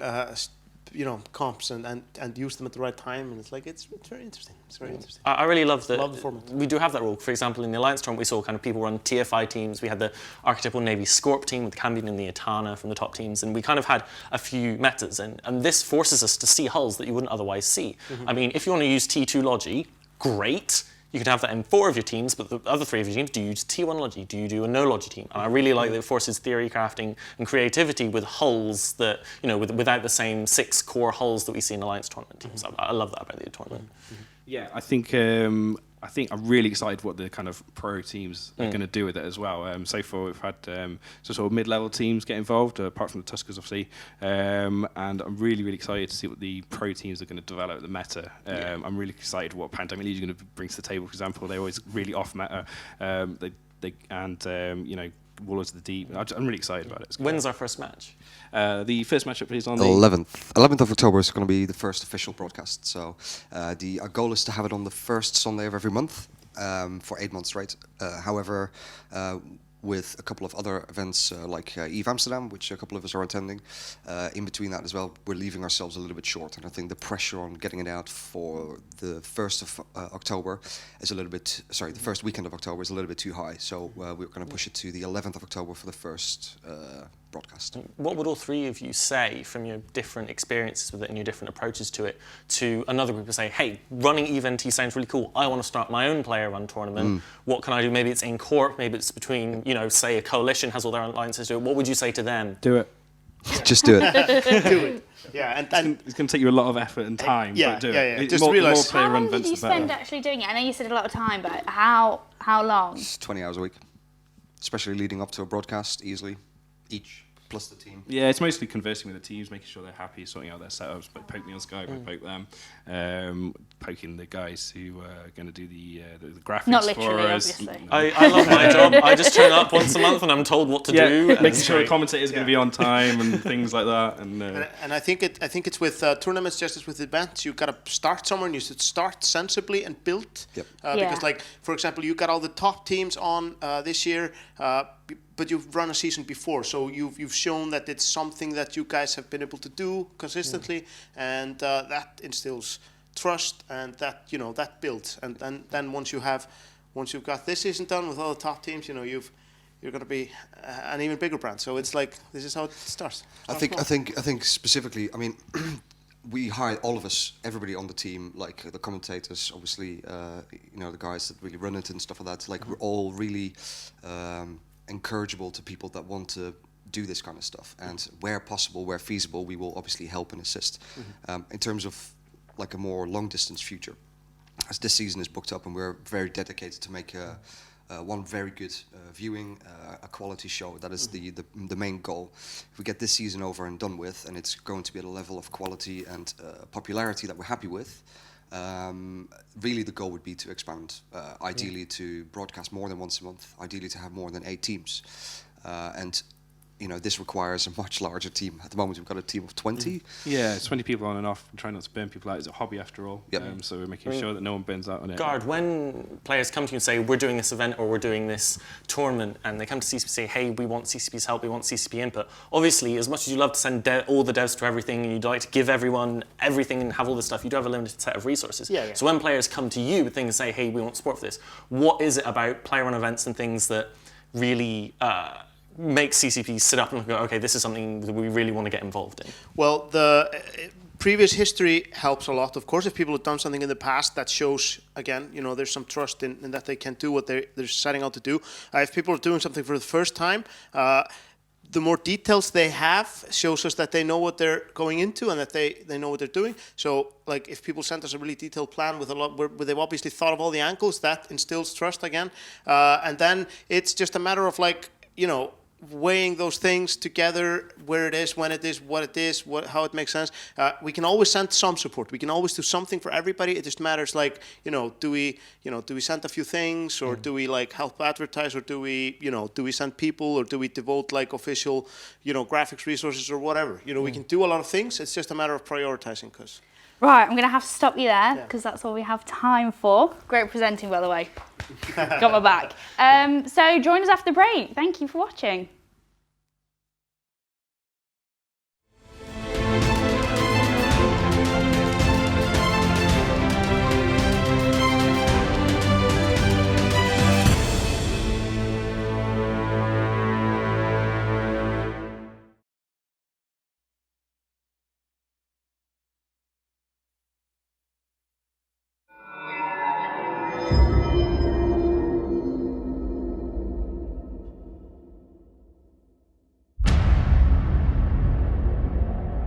S10: comps and use them at the right time, and it's very interesting. It's very interesting.
S7: I really love the
S10: format.
S7: We do have that rule. For example, in the Alliance tournament, we saw kind of people run TFI teams. We had the archetypal Navy Scorp team with Cambion and the Etana from the top teams, and we kind of had a few metas, and this forces us to see hulls that you wouldn't otherwise see. I mean, if you want to use T2 Logi, great. You can have that in 4 of your teams, but the other 3 of your teams, do you use T1 Logi? Do you do a no Logi team? And I really like that it forces theory crafting and creativity with hulls that, without the same 6 core hulls that we see in Alliance tournament teams. I love that about the tournament.
S12: Yeah, I think I'm really excited what the kind of pro teams are going to do with it as well. So far, we've had sort of mid-level teams get involved, apart from the Tuskers, obviously. And I'm really, really excited to see what the pro teams are going to develop the meta. I'm really excited what Pandemic Legion are going to bring to the table. For example, they're always really off meta. Warlords of the Deep. I'm really excited about it.
S7: When's our first match?
S12: The first matchup is on the
S4: 11th of October is going to be the first official broadcast. So our goal is to have it on the first Sunday of every month for 8 months straight. However, with a couple of other events like EVE Amsterdam, which a couple of us are attending, in between that as well, we're leaving ourselves a little bit short. And I think the pressure on getting it out for the 1st of October is the first weekend of October is a little bit too high. So we're going to push it to the 11th of October for the first broadcast.
S7: What would all 3 of you say from your different experiences with it and your different approaches to it to another group and say, hey, running EVE-NT sounds really cool. I want to start my own player-run tournament. What can I do? Maybe it's in Corp, maybe it's between, say a coalition has all their alliances do it. What would you say to them?
S12: Do it.
S4: Just do it.
S10: Do it. Yeah, and
S12: it's going to take you a lot of effort and time. But do it.
S10: Just realize.
S2: How long did you spend actually doing it? I know you said a lot of time, but how long?
S4: It's 20 hours a week, especially leading up to a broadcast, easily each. plus the team.
S12: Yeah, it's mostly conversing with the teams, making sure they're happy, sorting out their setups. But poke me on Skype, I poke them. Poking the guys who are going to do the graphics
S2: Not
S12: for
S2: literally,
S12: us.
S2: obviously.
S7: I love my job. I just turn up once a month and I'm told what to do. And
S12: making sure the commentator's going to be on time and things like that.
S10: And I think it's with tournaments just as with events. You got to start somewhere, and you should start sensibly and build.
S4: Yep.
S10: Because, like, for example, you got all the top teams on this year, but you've run a season before, so you've shown that it's something that you guys have been able to do consistently, and that instills trust, and that builds. And then once you've got this season done with all the top teams, you're going to be an even bigger brand. So it's like, this is how it starts.
S4: I think specifically, I mean, we hired all of us, everybody on the team, like the commentators, obviously, the guys that really run it and stuff like that. Like, we're all really encourageable to people that want to do this kind of stuff. And where possible, where feasible, we will obviously help and assist. In terms of like a more long distance future, as this season is booked up, and we're very dedicated to make one very good viewing, a quality show. That is the main goal. If we get this season over and done with, and it's going to be at a level of quality and popularity that we're happy with, really the goal would be to expand, ideally to broadcast more than once a month, ideally to have more than 8 teams. And this requires a much larger team. At the moment, we've got a team of 20.
S12: Yeah, it's 20 people on and off. I'm trying not to burn people out. It's a hobby after all.
S4: Yep.
S12: So we're making sure that no one burns out on it.
S7: Gard, when players come to you and say, we're doing this event or we're doing this tournament, and they come to CCP and say, hey, we want CCP's help, we want CCP input. Obviously, as much as you love to send all the devs to everything, and you'd like to give everyone everything and have all this stuff, you do have a limited set of resources.
S10: Yeah.
S7: So when players come to you with things and say, hey, we want support for this, what is it about player-run events and things that really make CCP sit up and go, okay, this is something that we really want to get involved in?
S10: Well, the previous history helps a lot. Of course, if people have done something in the past, that shows, again, there's some trust in that they can do what they're setting out to do. If people are doing something for the first time, the more details they have shows us that they know what they're going into and that they know what they're doing. So, like, if people send us a really detailed plan with a lot, where they've obviously thought of all the angles, that instills trust again. And then it's just a matter of, like, weighing those things together, where it is, when it is, what it is, how it makes sense. We can always send some support. We can always do something for everybody. It just matters, like, do we send a few things, or do we like help advertise, or do we send people, or do we devote like official, graphics resources or whatever. We can do a lot of things. It's just a matter of prioritizing.
S2: Right, I'm going to have to stop you there because that's all we have time for. Great presenting, by the way. Got my back. So join us after the break. Thank you for watching.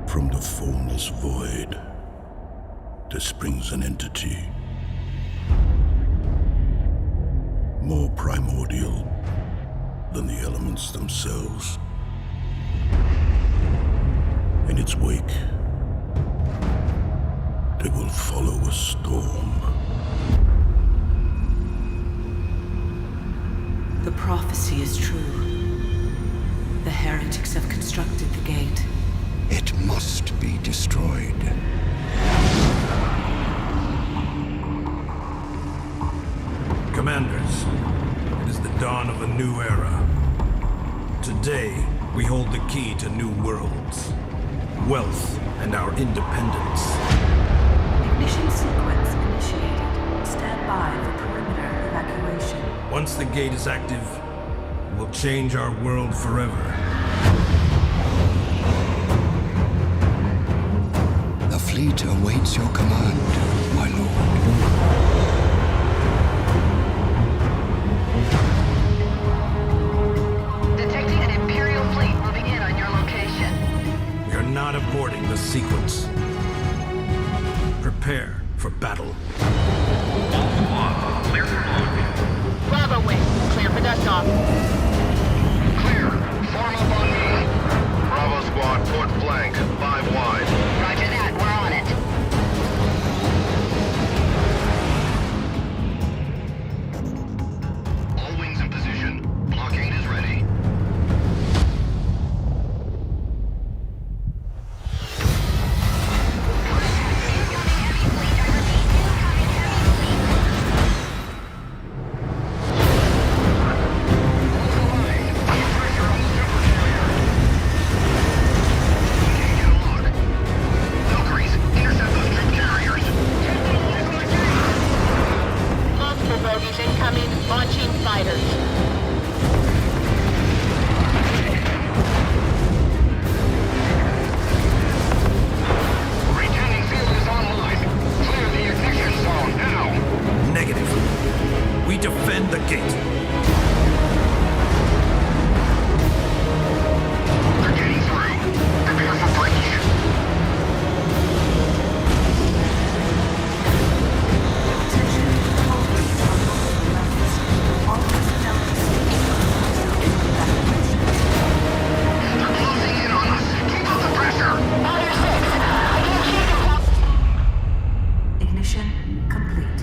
S5: From the formless void, there springs an entity more primordial than the elements themselves. In its wake, they will follow a storm.
S13: The prophecy is true. The heretics have constructed the gate.
S5: It must be destroyed.
S14: Commanders, it is the dawn of a new era. Today, we hold the key to new worlds, wealth, and our independence.
S13: Ignition sequence initiated. Stand by for perimeter evacuation.
S14: Once the gate is active, we'll change our world forever.
S5: The fleet awaits your command, my lord.
S15: Detecting an Imperial fleet moving in on your location.
S14: We are not aborting the sequence. Prepare for battle.
S15: Clear for launch. Bravo wing, clear for dust off. Clear. Form up on me.
S16: squad, port flank, 5 wide.
S15: Roger that, we're on it.
S16: All wings in position. Blockade is ready. Valkyries, intercept those troop carriers.
S15: Multiple bogies incoming, launching fighters.
S16: Retaining field is online. Clear the ignition zone now.
S14: Negative. We defend the gate.
S16: They're getting through. Prepare for breach. They're closing in on us. Keep up the pressure.
S15: Other 6. Initiate
S13: Ignition complete.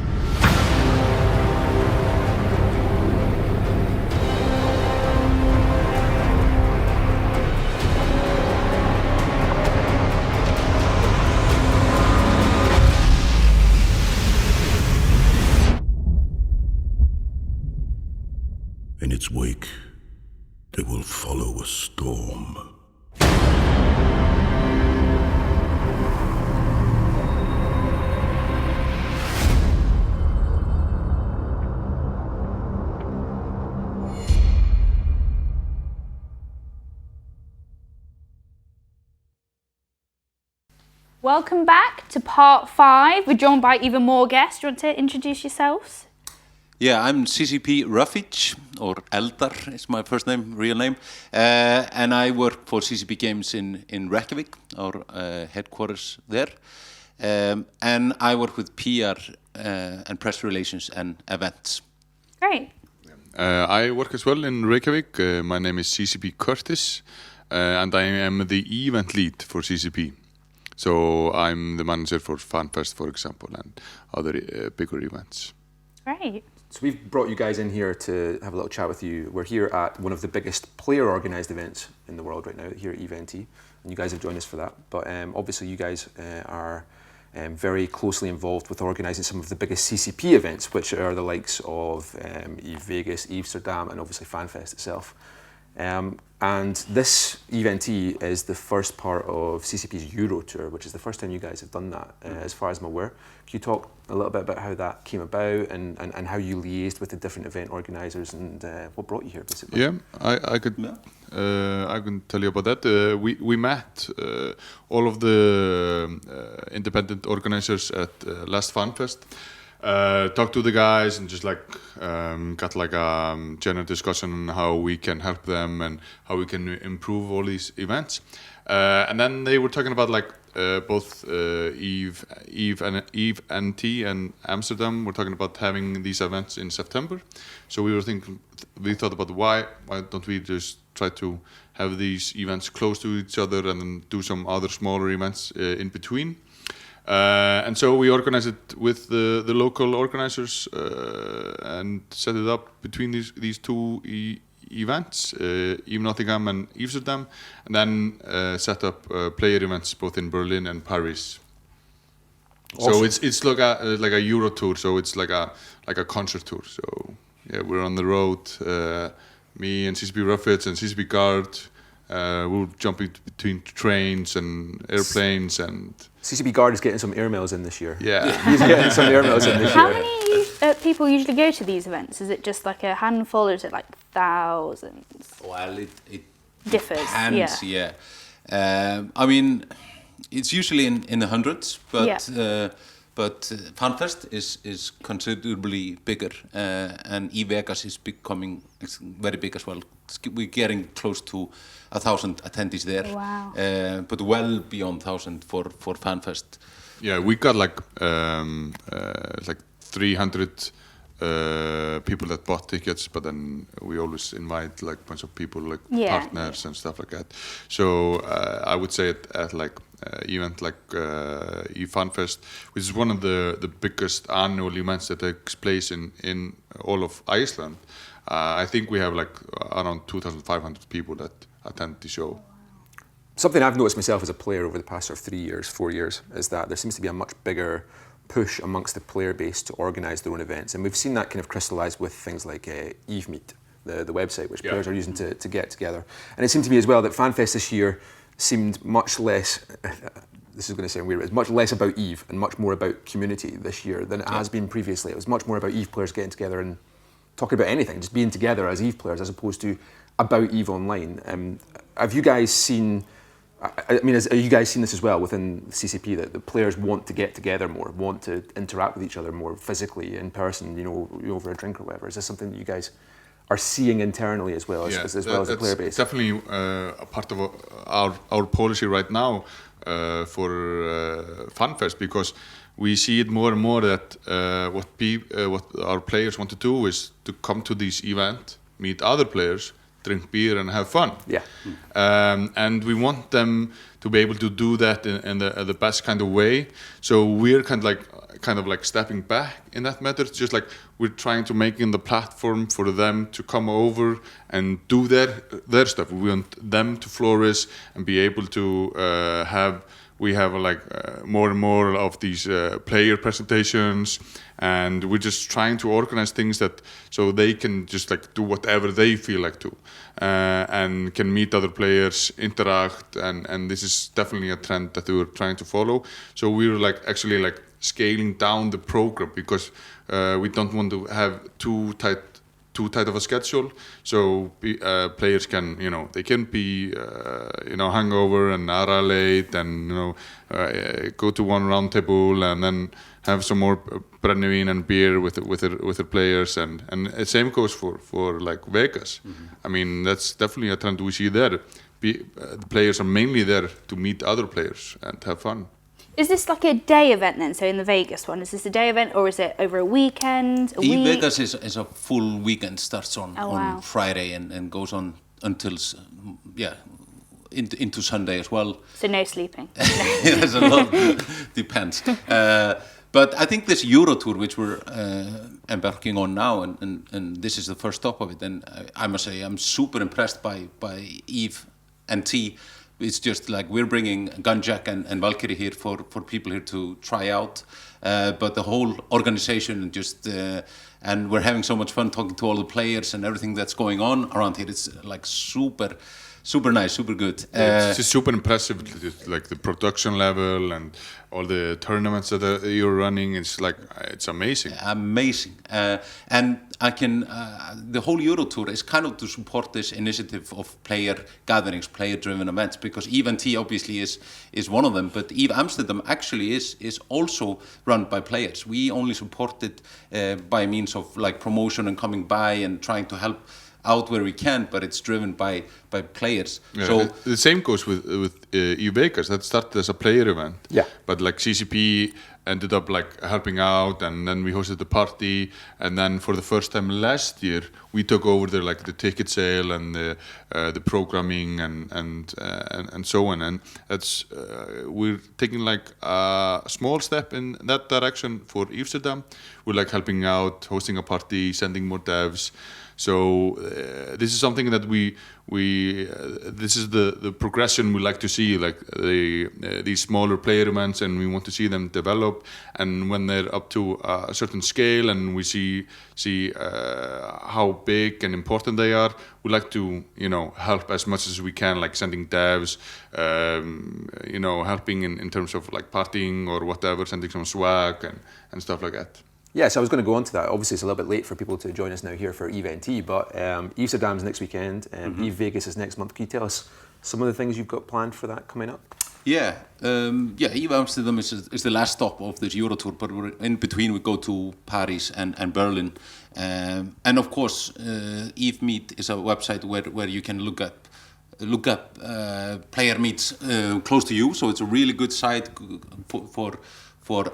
S5: In its wake, there will follow a storm.
S2: Welcome back to part 5. We're joined by even more guests. Do you want to introduce yourselves?
S17: Yeah, I'm CCP Ruffich, or Eldar is my first name, real name. And I work for CCP Games in Reykjavik, our headquarters there. And I work with PR and press relations and events.
S2: Great.
S18: I work as well in Reykjavik. My name is CCP Curtis, and I am the event lead for CCP. So I'm the manager for FanFest, for example, and other bigger events.
S2: Great.
S1: So we've brought you guys in here to have a little chat with you. We're here at one of the biggest player-organised events in the world right now, here at EVNT, and you guys have joined us for that. But obviously you guys are very closely involved with organising some of the biggest CCP events, which are the likes of EVE Vegas, EVE Amsterdam, and obviously FanFest itself. And this EVNT is the first part of CCP's Euro tour, which is the first time you guys have done that, as far as I'm aware. Can you talk a little bit about how that came about and how you liaised with the different event organisers and what brought you here, basically?
S18: Yeah, I can tell you about that. We met all of the independent organisers at last FanFest. Talked to the guys and just got a general discussion on how we can help them and how we can improve all these events. And then they were talking about both EVE NT and Amsterdam. We're talking about having these events in September. So we thought about why don't we just try to have these events close to each other and then do some other smaller events in between. And so we organized it with the local organizers and set it up between these two events, EVE Nottingham and EVE Amsterdam, and then set up player events both in Berlin and Paris. Awesome. So it's like a Euro tour, so it's like a concert tour. So yeah, we're on the road, me and CCP Ruffits and CCP Guard. We're jumping between trains and airplanes and...
S1: CCP Guard is getting some airmails in this year.
S18: Yeah.
S1: He's getting some airmails in this year.
S2: How many people usually go to these events? Is it just like a handful or is it like thousands?
S17: Well, it
S2: differs.
S17: Depends, yeah. I mean, it's usually in the hundreds, but but FanFest is considerably bigger, and EVE Vegas is becoming very big as well. We're getting close to 1,000 attendees there.
S2: Wow.
S17: But well beyond 1,000 for FanFest.
S18: Yeah, we got like 300 people that bought tickets, but then we always invite like a bunch of people, like partners and stuff like that. So I would say at like event like eFunFest, which is one of the biggest annual events that takes place in all of Iceland. I think we have like around 2,500 people that attend the show.
S1: Something I've noticed myself as a player over the past sort of 3 years, 4 years, is that there seems to be a much bigger push amongst the player base to organise their own events. And we've seen that kind of crystallise with things like Eve Meet, the website, which players are using to get together. And it seemed to me as well that FanFest this year seemed much less, this is going to sound weird, it's much less about Eve and much more about community this year than it has been previously. It was much more about Eve players getting together and talking about anything, just being together as Eve players as opposed to about Eve Online. Have you guys seen, are you guys seeing this as well within CCP, that the players want to get together more, want to interact with each other more physically, in person, over a drink or whatever? Is this something that you guys are seeing internally as well as the player base?
S18: Definitely a part of our policy right now for FanFest, because we see it more and more that what our players want to do is to come to this event, meet other players, drink beer and have fun.
S1: Yeah.
S18: And we want them to be able to do that in the best kind of way. So we're kind of like stepping back in that matter. Just like we're trying to make the platform for them to come over and do their stuff. We want them to flourish and be able to have more and more of these player presentations, and we're just trying to organize things that so they can just like do whatever they feel like to, and can meet other players, interact, and this is definitely a trend that we're trying to follow. So we're actually scaling down the program because we don't want to have too tight of a schedule, so players can, they can be, hungover and arrive late and, go to one round table and then have some more brennivin and beer with the players, and the same goes for like Vegas. Mm-hmm. I mean, that's definitely a trend we see there. The players are mainly there to meet other players and have fun.
S2: Is this like a day event then? So in the Vegas one, is this a day event or is it over a weekend?
S17: Vegas is a full weekend, starts on Friday and goes on until into Sunday as well.
S2: So no sleeping.
S17: There's a lot, depends. But I think this Euro tour, which we're embarking on now, and this is the first stop of it, and I must say I'm super impressed by Eve and T. It's just like we're bringing Gunjack and Valkyrie here for people here to try out, but the whole organization and just and we're having so much fun talking to all the players and everything that's going on around here. It's like super nice, super good.
S18: It's just super impressive, like the production level and all the tournaments that you're running. It's amazing.
S17: Amazing, and I can. The whole Euro Tour is kind of to support this initiative of player gatherings, player-driven events, because Eve and T obviously is one of them, but Eve Amsterdam actually is also run by players. We only support it by means of like promotion and coming by and trying to help out where we can, but it's driven by players.
S18: Yeah,
S17: so
S18: the same goes with Vegas. That started as a player event.
S1: Yeah.
S18: But like CCP ended up like helping out, and then we hosted the party, and then for the first time last year we took over the ticket sale and the programming and so on. And that's we're taking like a small step in that direction for Amsterdam. We're like helping out, hosting a party, sending more devs. So this is something that this is the progression we like to see, like these smaller player events, and we want to see them develop. And when they're up to a certain scale, and we see how big and important they are, we like to help as much as we can, like sending devs, helping in terms of like partying or whatever, sending some swag and stuff like that.
S1: Yes, I was going to go on to that. Obviously, it's a little bit late for people to join us now here for Eve NT, but Amsterdam's next weekend, Eve Vegas is next month. Can you tell us some of the things you've got planned for that coming up?
S17: Yeah, Eve Amsterdam is the last stop of this Euro Tour, but in between we go to Paris and Berlin. And of course, Eve Meet is a website where you can look up player meets close to you, so it's a really good site for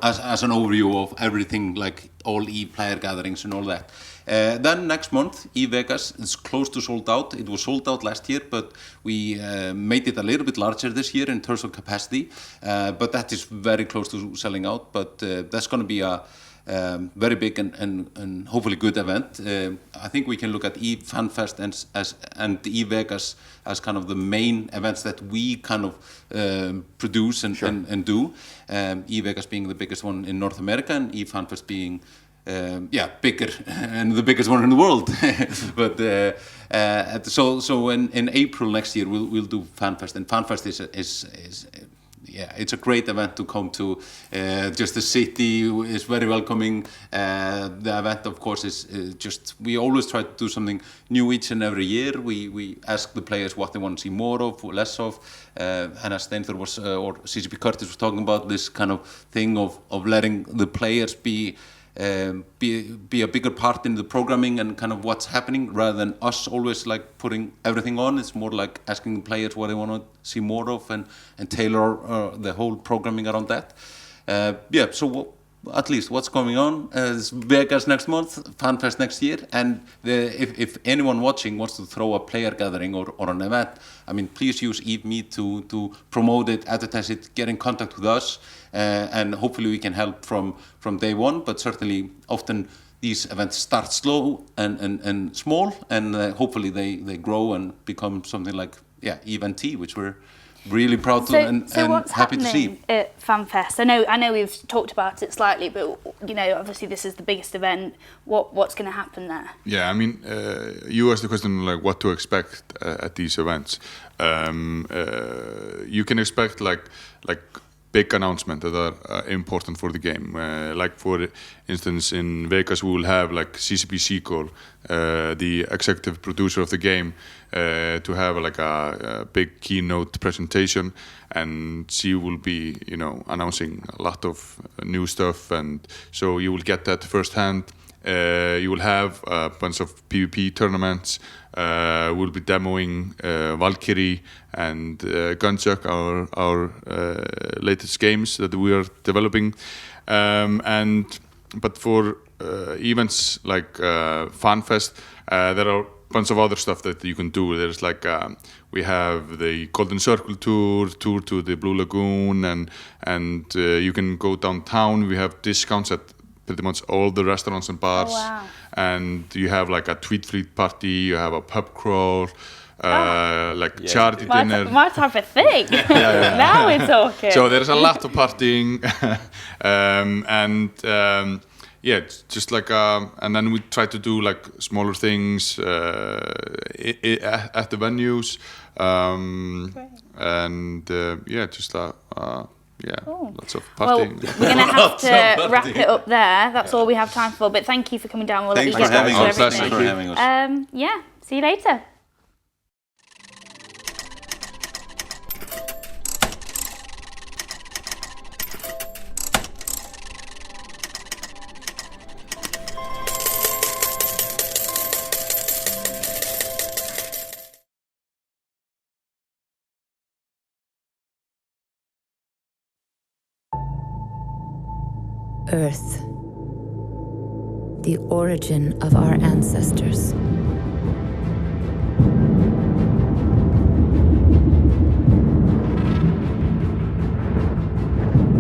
S17: as an overview of everything, like all EVE player gatherings and all that. Then next month, EVE Vegas is close to sold out. It was sold out last year, but we made it a little bit larger this year in terms of capacity. But that is very close to selling out. But that's going to be a very big and hopefully good event. I think we can look at EVE FanFest and EVE Vegas as kind of the main events that we kind of produce and do. EVE Vegas being the biggest one in North America, and EVE FanFest being bigger and the biggest one in the world. But so in April next year we'll do FanFest, and FanFest is it's a great event to come to. Just the city is very welcoming. The event, of course, is just, we always try to do something new each and every year. We ask the players what they want to see more of, less of. And as Steinþór was, or CCP Curtis was talking about, this kind of thing of letting the players be a bigger part in the programming and kind of what's happening, rather than us always like putting everything on. It's more like asking the players what they want to see more of, and tailor the whole programming around that. So at least what's going on is Vegas next month, FanFest next year, and if anyone watching wants to throw a player gathering or an event, I mean, please use EVE Meet to promote it, advertise it, get in contact with us, and hopefully we can help from day one. But certainly, often these events start slow and small, and hopefully they grow and become something like EVE NT, which we're really proud to and happy to see.
S2: At FanFest, I know we've talked about it slightly, but obviously this is the biggest event. What's going to happen there?
S18: Yeah, I mean, you asked the question like what to expect at these events. You can expect like big announcements that are important for the game. Like for instance, in Vegas we will have like CCP Seagull, the executive producer of the game, to have like a big keynote presentation, and she will be announcing a lot of new stuff, and so you will get that firsthand. You will have a bunch of PvP tournaments. We'll be demoing Valkyrie and Gunchuck, our latest games that we are developing. But for events like FanFest, there are a bunch of other stuff that you can do. There's like we have the Golden Circle tour to the Blue Lagoon, and you can go downtown. We have discounts at pretty much all the restaurants and bars.
S2: Oh, wow.
S18: And you have like a tweet fleet party, you have a pub crawl, charity dinner.
S2: My type of thing. Now we're talking.
S18: So there's a lot of partying, just like and then we try to do like smaller things at the venues, lots of partying.
S2: Well, we're going to have to wrap it up there. That's all we have time for. But thank you for coming down. We'll let you get back to everything.
S17: Thanks for having us.
S2: See you later.
S8: Earth, the origin of our ancestors.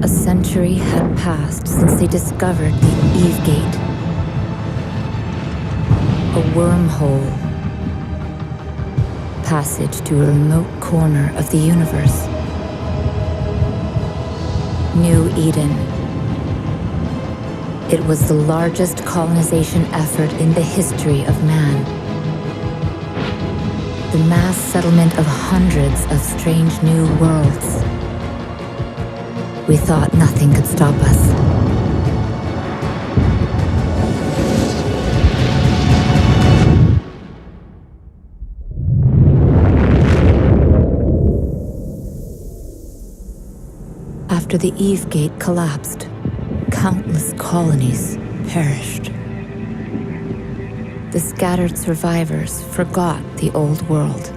S8: A century had passed since they discovered the Eve Gate, a wormhole, passage to a remote corner of the universe. New Eden. It was the largest colonization effort in the history of man. The mass settlement of hundreds of strange new worlds. We thought nothing could stop us. After the Eve Gate collapsed, countless colonies perished. The scattered survivors forgot the old world.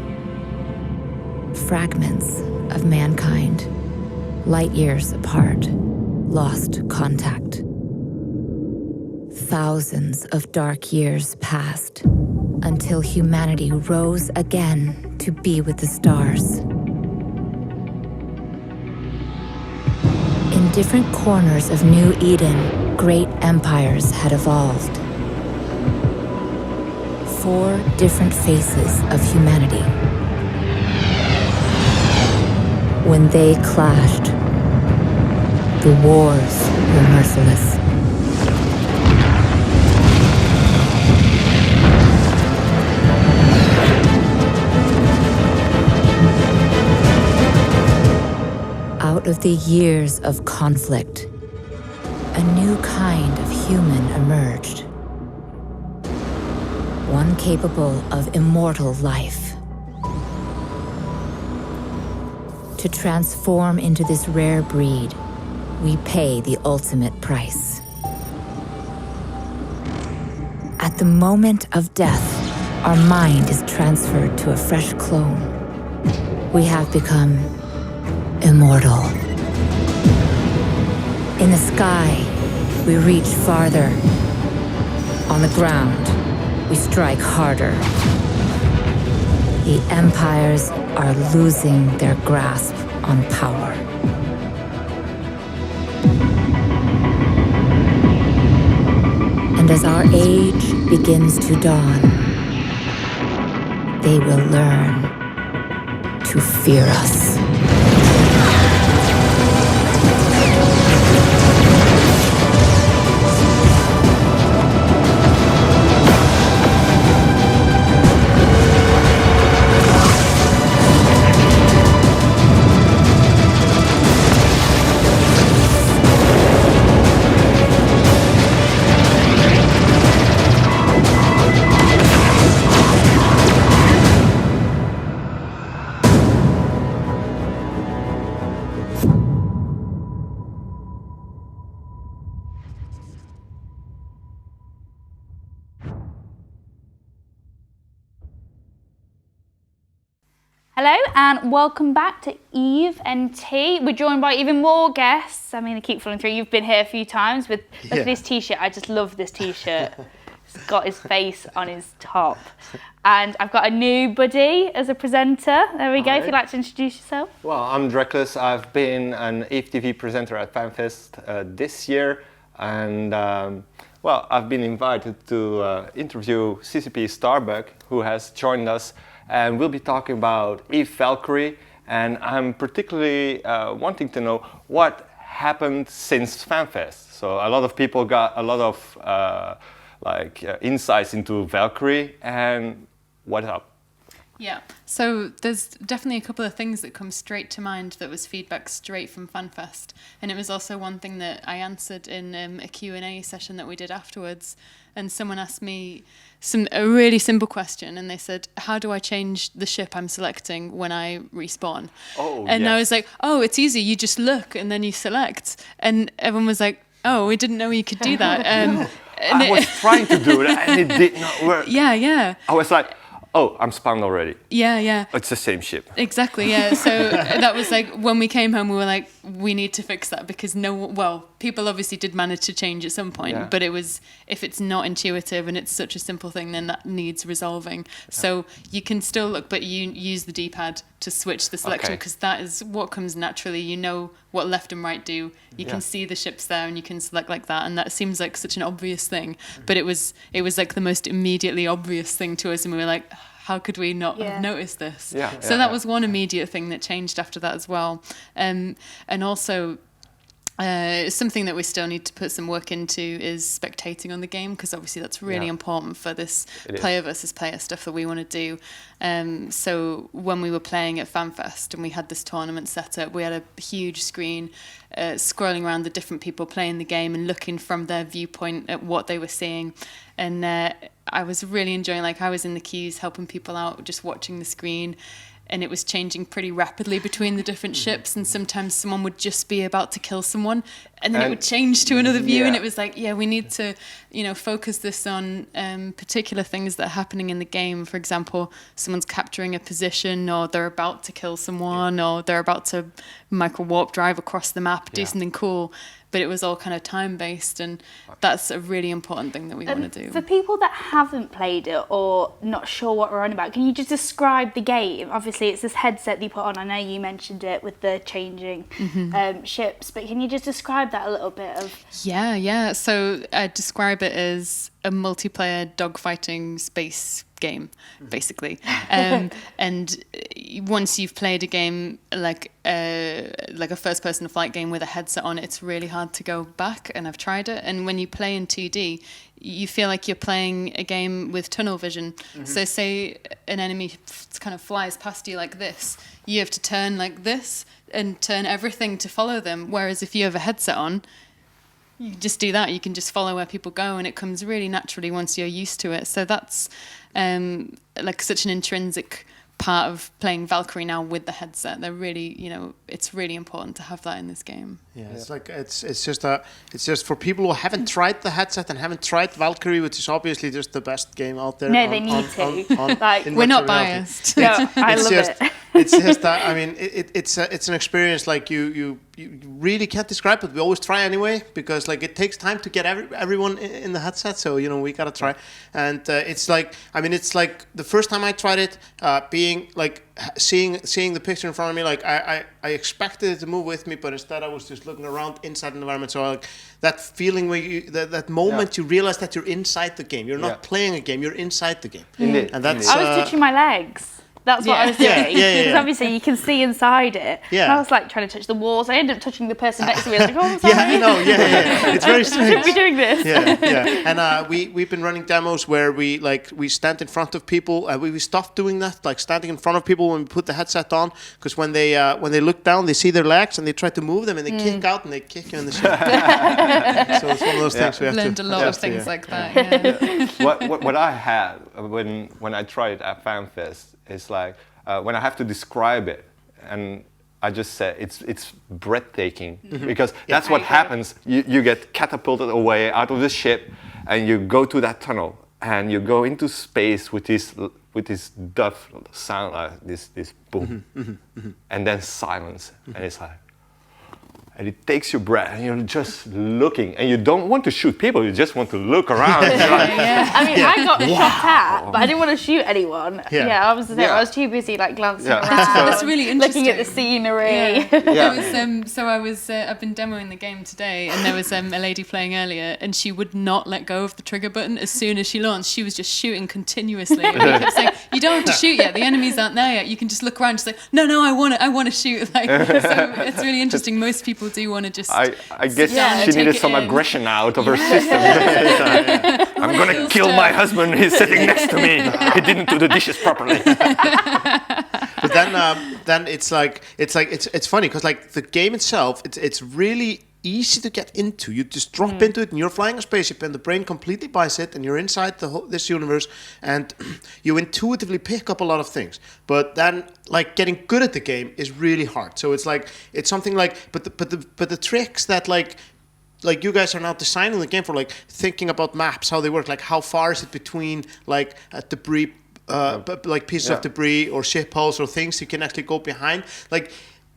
S8: Fragments of mankind, light years apart, lost contact. Thousands of dark years passed until humanity rose again to be with the stars. In different corners of New Eden, great empires had evolved. 4 different faces of humanity. When they clashed, the wars were merciless. Out of the years of conflict, a new kind of human emerged. One capable of immortal life. To transform into this rare breed, we pay the ultimate price. At the moment of death, our mind is transferred to a fresh clone. We have become immortal. In the sky, we reach farther. On the ground, we strike harder. The empires are losing their grasp on power. And as our age begins to dawn, they will learn to fear us.
S2: Hello and welcome back to Eve and T. We're joined by even more guests. I mean, I keep falling through. You've been here a few times with look at this t-shirt. I just love this t-shirt. It's got his face on his top. And I've got a new buddy as a presenter. There we go. If you'd like to introduce yourself.
S19: Well, I'm Dreckless. I've been an Eve TV presenter at FanFest this year. And well, I've been invited to interview CCP Starbuck, who has joined us. And we'll be talking about Eve Valkyrie, and I'm particularly wanting to know what happened since FanFest. So a lot of people got a lot of insights into Valkyrie, and what's up?
S20: Yeah, so there's definitely a couple of things that come straight to mind that was feedback straight from FanFest, and it was also one thing that I answered in a Q&A session that we did afterwards, and someone asked me a really simple question, and they said, how do I change the ship I'm selecting when I respawn? And yes. I was like, oh, it's easy, you just look and then you select. And everyone was like, oh, we didn't know you could do that.
S19: I was trying to do that and it did not work.
S20: Yeah.
S19: I was like, oh, I'm spawned already.
S20: Yeah.
S19: It's the same ship.
S20: Exactly, yeah. So that was like, when we came home, we were like, we need to fix that because people obviously did manage to change at some point, but it was, if it's not intuitive and it's such a simple thing, then that needs resolving. So you can still look, but you use the D-pad to switch the selection because that is what comes naturally. You know what left and right do. You can see the ships there and you can select like that. And that seems like such an obvious thing, but it was like the most immediately obvious thing to us. And we were like, how could we not have noticed this? So that was one immediate thing that changed after that as well. And also, something that we still need to put some work into is spectating on the game, because obviously that's really important for this player versus player stuff that we want to do. So when we were playing at FanFest and we had this tournament set up, we had a huge screen scrolling around the different people playing the game and looking from their viewpoint at what they were seeing. And I was really enjoying, I was in the queues helping people out, just watching the screen. And it was changing pretty rapidly between the different ships, and sometimes someone would just be about to kill someone, and then it would change to another view, and it was like, we need to, focus this on particular things that are happening in the game. For example, someone's capturing a position, or they're about to kill someone, or they're about to micro warp drive across the map, do something cool. but it was all kind of time based, and that's a really important thing that we want to do.
S2: For people that haven't played it or not sure what we're on about, can you just describe the game? Obviously, it's this headset that you put on. I know you mentioned it with the changing ships, but can you just describe that a little bit?
S20: Yeah. So I describe it as a multiplayer dogfighting space game, basically. And once you've played a game like a first-person flight game with a headset on, it's really hard to go back. And I've tried it. And when you play in 2D, you feel like you're playing a game with tunnel vision. So say an enemy kind of flies past you like this, you have to turn like this and turn everything to follow them. Whereas if you have a headset on, you just do that. You can just follow where people go, and it comes really naturally once you're used to it. So that's like such an intrinsic part of playing Valkyrie now with the headset. They're really, it's really important to have that in this game.
S10: Yeah, it's like it's just for people who haven't tried the headset and haven't tried Valkyrie, which is obviously just the best game out there.
S2: No, they need to.
S10: Like,
S20: we're not biased.
S2: No, I love it.
S10: It's just that, I mean, it's an experience like you really can't describe it. We always try anyway, because like it takes time to get everyone in the headset. So we gotta try, and it's like the first time I tried it, being like seeing the picture in front of me, like I expected it to move with me, but instead I was just looking around inside the environment. So like that feeling where that moment you realize that you're inside the game. You're not playing a game. You're inside the game.
S2: Indeed.
S10: And that's
S2: I was touching my legs. That's what I was doing. Because obviously you can see inside it.
S10: Yeah.
S2: And I was like trying to touch the walls. I ended up touching the person next to me. I was like, oh, I'm sorry.
S10: I know. It's very strange.
S2: Shouldn't be doing this.
S10: Yeah. And we've been running demos where we stand in front of people. We stopped doing that, like standing in front of people when we put the headset on, because when they look down, they see their legs and they try to move them and they kick out and they kick you in the shin. So it's one of those things we have
S20: learned
S10: to
S20: a lot of things like that. Yeah.
S19: What I had when I tried at FanFest is like when I have to describe it, and I just said it's breathtaking, because that's what happens. You get catapulted away out of the ship, and you go to that tunnel, and you go into space with this duff sound, this boom, and then silence, and it's like. And it takes your breath, and you're just looking, and you don't want to shoot people, you just want to look around.
S2: I mean, I got shot at, but I didn't want to shoot anyone. I was too busy like glancing around.
S20: That's really interesting.
S2: Looking at the scenery.
S20: I've been demoing the game today, and there was a lady playing earlier, and she would not let go of the trigger button as soon as she launched. She was just shooting continuously. And we kept saying, "You don't have to shoot yet. The enemies aren't there yet. You can just look around." She's like, "No, I want to shoot." So it's really interesting. Most people do want to just.
S19: I guess she needed some aggression out of her system. I'm gonna kill my husband. He's sitting next to me. He didn't do the dishes properly.
S10: But then it's funny because like the game itself, it's really easy to get into. You just drop into it and you're flying a spaceship and the brain completely buys it and you're inside this universe and you intuitively pick up a lot of things. But then like getting good at the game is really hard. So it's something like but the tricks that like you guys are now designing the game for, like thinking about maps, how they work, like how far is it between like debris like pieces of debris or ship hulls or things you can actually go behind. Like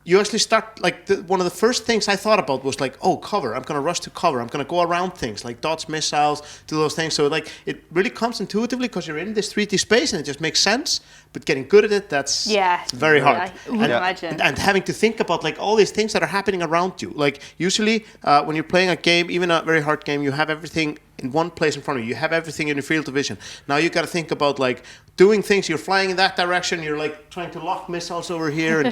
S10: you actually start, like one of the first things I thought about was like, oh, cover. I'm going to rush to cover. I'm going to go around things, like dodge missiles, do those things. So like it really comes intuitively because you're in this 3D space and it just makes sense. But getting good at it, that's very hard.
S2: I would imagine.
S10: And having to think about like all these things that are happening around you. Like usually when you're playing a game, even a very hard game, you have everything in one place in front of you. You have everything in your field of vision. Now you got to think about like doing things. You're flying in that direction. You're like trying to lock missiles over here, and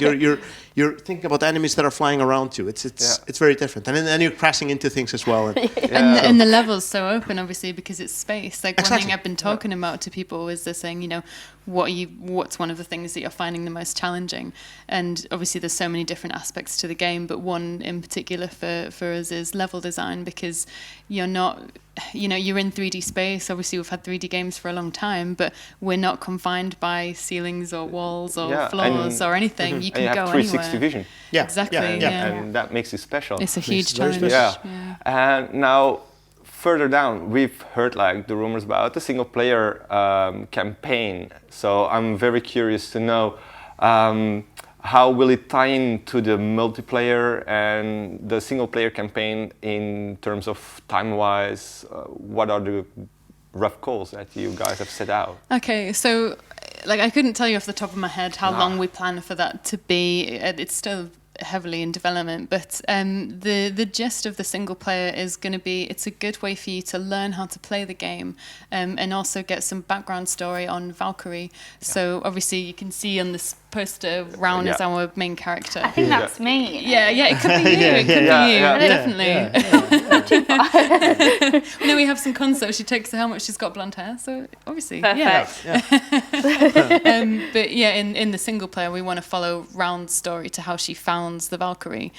S10: you're thinking about enemies that are flying around you. It's very different. And then you're crashing into things as well.
S20: And the level's so open, obviously, because it's space. Like one thing I've been talking about to people is they're saying, what's one of the things that you're finding the most challenging? And obviously there's so many different aspects to the game, but one in particular for us is level design, because you're in 3D space. Obviously we've had 3D games for a long time, but we're not confined by ceilings or walls or floors or anything. You can
S19: and you
S20: go
S19: have 360
S20: anywhere.
S19: vision.
S20: Exactly.
S19: And that makes it special.
S20: It's a huge challenge.
S19: And now further down, we've heard like the rumors about the single player campaign. So I'm very curious to know how will it tie into the multiplayer and the single-player campaign in terms of time-wise? What are the rough goals that you guys have set out?
S20: Okay, so like I couldn't tell you off the top of my head how long we plan for that to be. It's still heavily in development, but the gist of the single player is going to be, it's a good way for you to learn how to play the game, and also get some background story on Valkyrie. So obviously you can see on this poster, Round is our main character.
S2: I think that's me.
S20: Yeah, it could be you. It could be you, definitely.
S2: Not too far.
S20: No, we have some concepts. She takes the helmet. She's got blonde hair, so obviously,
S2: perfect.
S20: But yeah, in the single player, we want to follow Round's story to how she founds the Valkyrie.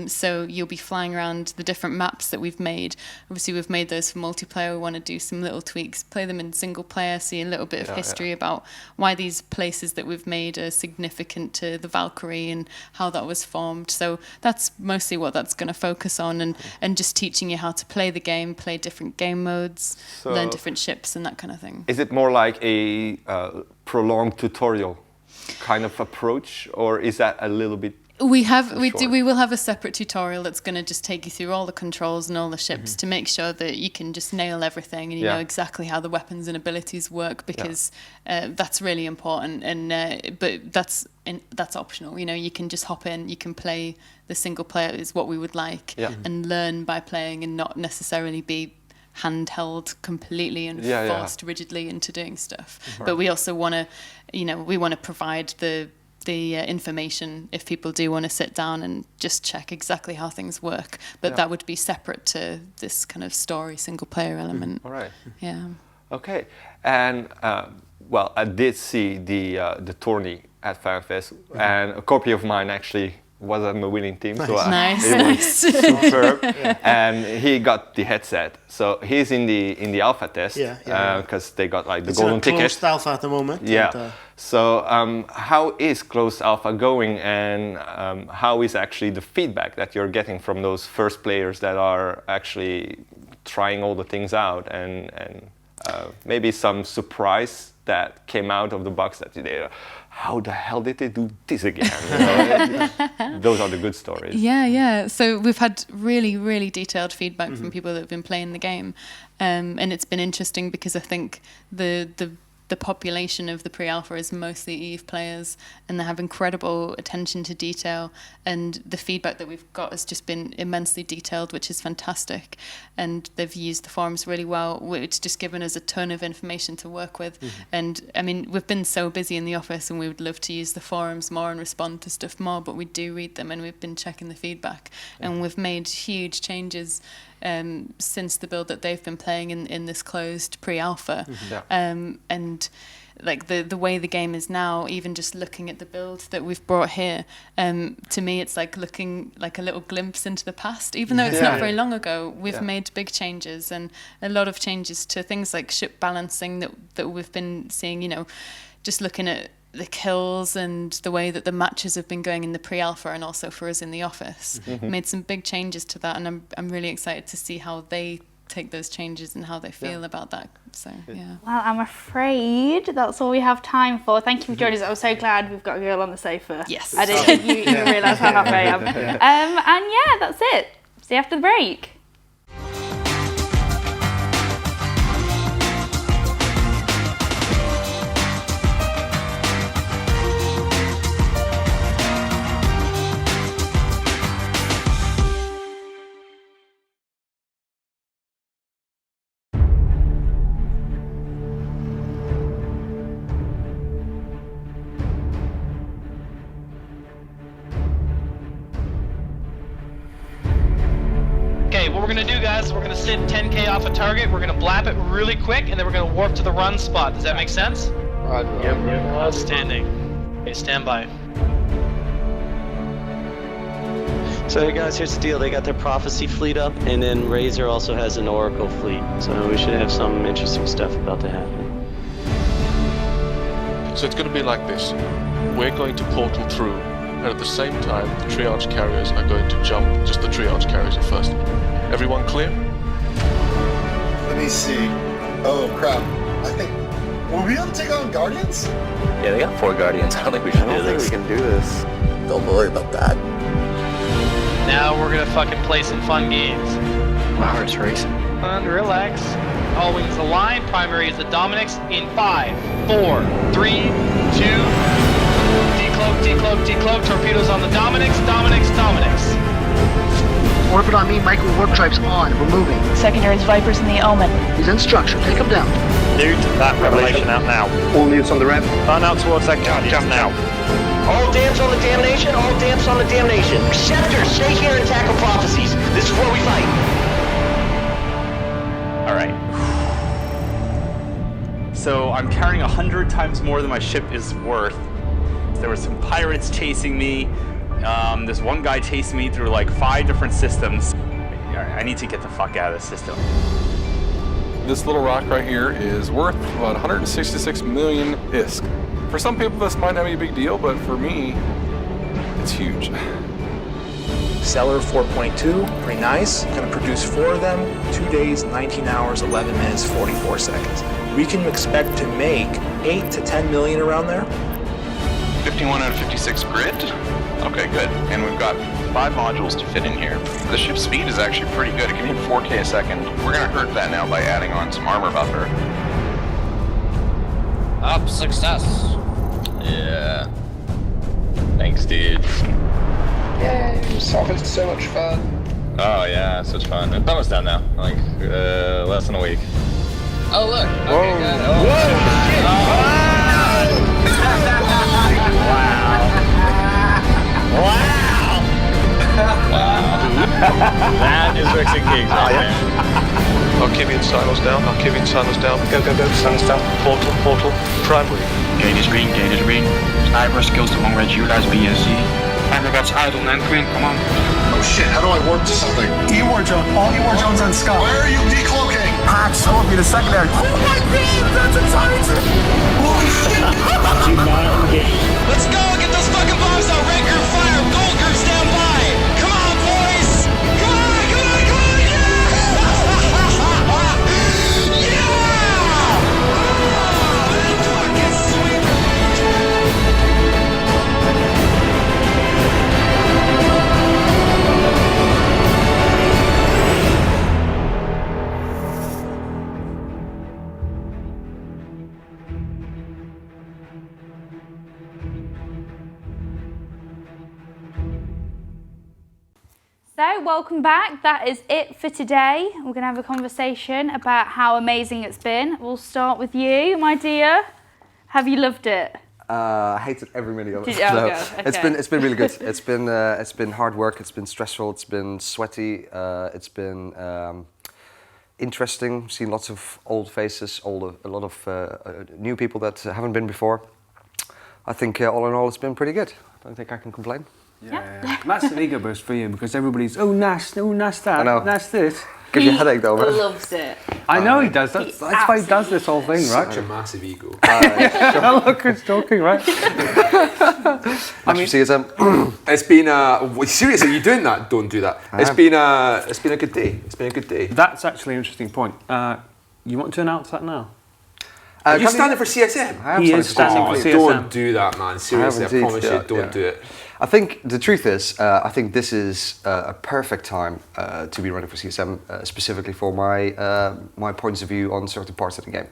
S20: So you'll be flying around the different maps that we've made. Obviously, we've made those for multiplayer. We want to do some little tweaks, play them in single player, see a little bit of history about why these places that we've made are significant to the Valkyrie and how that was formed. So that's mostly what that's going to focus on, and just teaching you how to play the game, play different game modes, learn different ships and that kind of thing.
S19: Is it more like a prolonged tutorial kind of approach, or is that a little bit?
S20: We will have a separate tutorial that's going to just take you through all the controls and all the ships to make sure that you can just nail everything and you know exactly how the weapons and abilities work, because that's really important. And but that's optional. You know, you can just hop in, you can play the single player is what we would like, and learn by playing and not necessarily be handheld completely and forced rigidly into doing stuff. But we also want to, we want to provide the information if people do want to sit down and just check exactly how things work. But that would be separate to this kind of story single player element.
S19: All right.
S20: Yeah.
S19: Okay. And well, I did see the tourney at FanFest, and a copy of mine actually was on the winning team.
S20: Nice.
S19: So
S20: Nice.
S19: it was superb. And he got the headset. So he's in the alpha test because they got like the golden ticket.
S10: It's closed alpha at the moment.
S19: Yeah.
S10: And,
S19: so how is closed alpha going, and how is actually the feedback that you're getting from those first players that are actually trying all the things out, and maybe some surprise that came out of the box that they, how the hell did they do this again? Those are the good stories.
S20: Yeah. So we've had really, really detailed feedback from people that have been playing the game, and it's been interesting because I think the population of the pre-alpha is mostly EVE players, and they have incredible attention to detail, and the feedback that we've got has just been immensely detailed, which is fantastic. And they've used the forums really well. It's just given us a ton of information to work with. And I mean, we've been so busy in the office, and we would love to use the forums more and respond to stuff more, but we do read them, and we've been checking the feedback, and we've made huge changes since the build that they've been playing in this closed pre-alpha. And like the way the game is now, even just looking at the build that we've brought here, to me it's like looking like a little glimpse into the past. Even though it's not very long ago, we've made big changes, and a lot of changes to things like ship balancing that we've been seeing, just looking at the kills and the way that the matches have been going in the pre-alpha, and also for us in the office. Made some big changes to that, and I'm really excited to see how they take those changes and how they feel about that. So yeah.
S2: Well, I'm afraid that's all we have time for. Thank you for joining us. I'm so glad we've got a girl on the sofa.
S20: Yes.
S2: I didn't think you even realise how happy I am. And yeah, that's it. See you after the break.
S21: What we're going to do, guys, is we're going to sit 10K off a target, we're going to blap it really quick, and then we're going to warp to the run spot. Does that make sense?
S22: Roger. Yep.
S21: Outstanding. Okay, stand by.
S22: So hey guys, here's the deal. They got their Prophecy fleet up, and then Razor also has an Oracle fleet. So we should have some interesting stuff about to happen.
S23: So it's going to be like this. We're going to portal through, and at the same time, the triage carriers are going to jump. Just the triage carriers at first. Everyone clear?
S24: Let me see. Oh crap. I think
S3: Were we able to take on Guardians?
S6: Yeah, they got 4 Guardians. I don't think we should do this.
S3: we can do this.
S6: Don't worry about that.
S21: Now we're gonna fucking play some fun games.
S6: My heart's racing.
S21: And relax. All wings align. Primary is the Dominics in 5, 4, 3, 2. Decloak, decloak, decloak. Torpedoes on the Dominics. Dominics, Dominics.
S9: Orbit on me, micro warp drives on. We're moving.
S24: Secondaries, Vipers, and the Omen.
S9: He's in structure. Take him down.
S25: Dude, that revelation out now.
S9: All units on the ramp.
S25: Burn out towards that jump now.
S26: All damps on the damnation. All damps on the damnation. Scepter, stay here and tackle prophecies. This is where we fight.
S27: All right. So I'm carrying 100 times more than my ship is worth. There were some pirates chasing me. There's one guy chasing me through like 5 different systems. I need to get the fuck out of this system.
S28: This little rock right here is worth about 166 million ISK. For some people this might not be a big deal, but for me, it's huge.
S29: Seller 4.2, pretty nice. Gonna produce 4 of them, 2 days, 19 hours, 11 minutes, 44 seconds. We can expect to make 8 to 10 million around there.
S28: 51 out of 56 grid. Okay, good. And we've got 5 modules to fit in here. The ship's speed is actually pretty good. It can hit 4K a second. We're gonna hurt that now by adding on some armor buffer.
S6: Up success. Yeah. Thanks, dude.
S3: Yay, Sophos is so much fun.
S6: Oh yeah, such fun. It's almost done now. Like less than a week. Oh look. Okay, good. Oh, wow. That is Rick's and Gigs right there.
S23: Archivian silos down, Archivian silos down. Go, go, go, silos down. Portal, portal, primary.
S30: Gate is green, gate is green. Sniper skills to long range, utilize BSC. Sniper guts idle and green, come on.
S3: Oh shit, how do I warp to something?
S30: E-War Jones, all E-War Jones on Scott.
S3: Where are you decloaking?
S30: Patch, I will be the secondary. Oh my god, that's a Titan! Holy shit!
S26: Let's go, get those fucking bombs out. Red group fire, gold group stand by. Come on, boys. Come on, come on, come on, yeah!
S2: So, welcome back. That is it for today. We're going to have a conversation about how amazing it's been. We'll start with you, my dear. Have you loved it?
S4: I hated every minute of it.
S2: Oh,
S4: No,
S2: God. Okay.
S4: It's been really good. It's been hard work. It's been stressful. It's been sweaty. It's been interesting. Seen lots of old faces, a lot of new people that haven't been before. I think all in all, it's been pretty good. I don't think I can complain.
S31: Yeah. Massive ego boost for you because everybody's Nash that,
S4: I know.
S31: Nash this.
S4: Gives you a headache though, man.
S2: He loves it.
S31: I know he does. That's why he does this whole thing, right?
S1: Such a massive ego.
S31: Look who's talking, right?
S4: I mean,
S1: it's been seriously. You doing that? Don't do that. It's been a good day. It's been a good day.
S31: That's actually an interesting point. You want to announce that now?
S1: Are you standing for CSM?
S31: He is standing for CSM.
S1: Don't do that, man. Seriously, I promise you, don't do it.
S4: I think the truth is, I think this is a perfect time to be running for CSM, specifically for my points of view on certain parts of the game,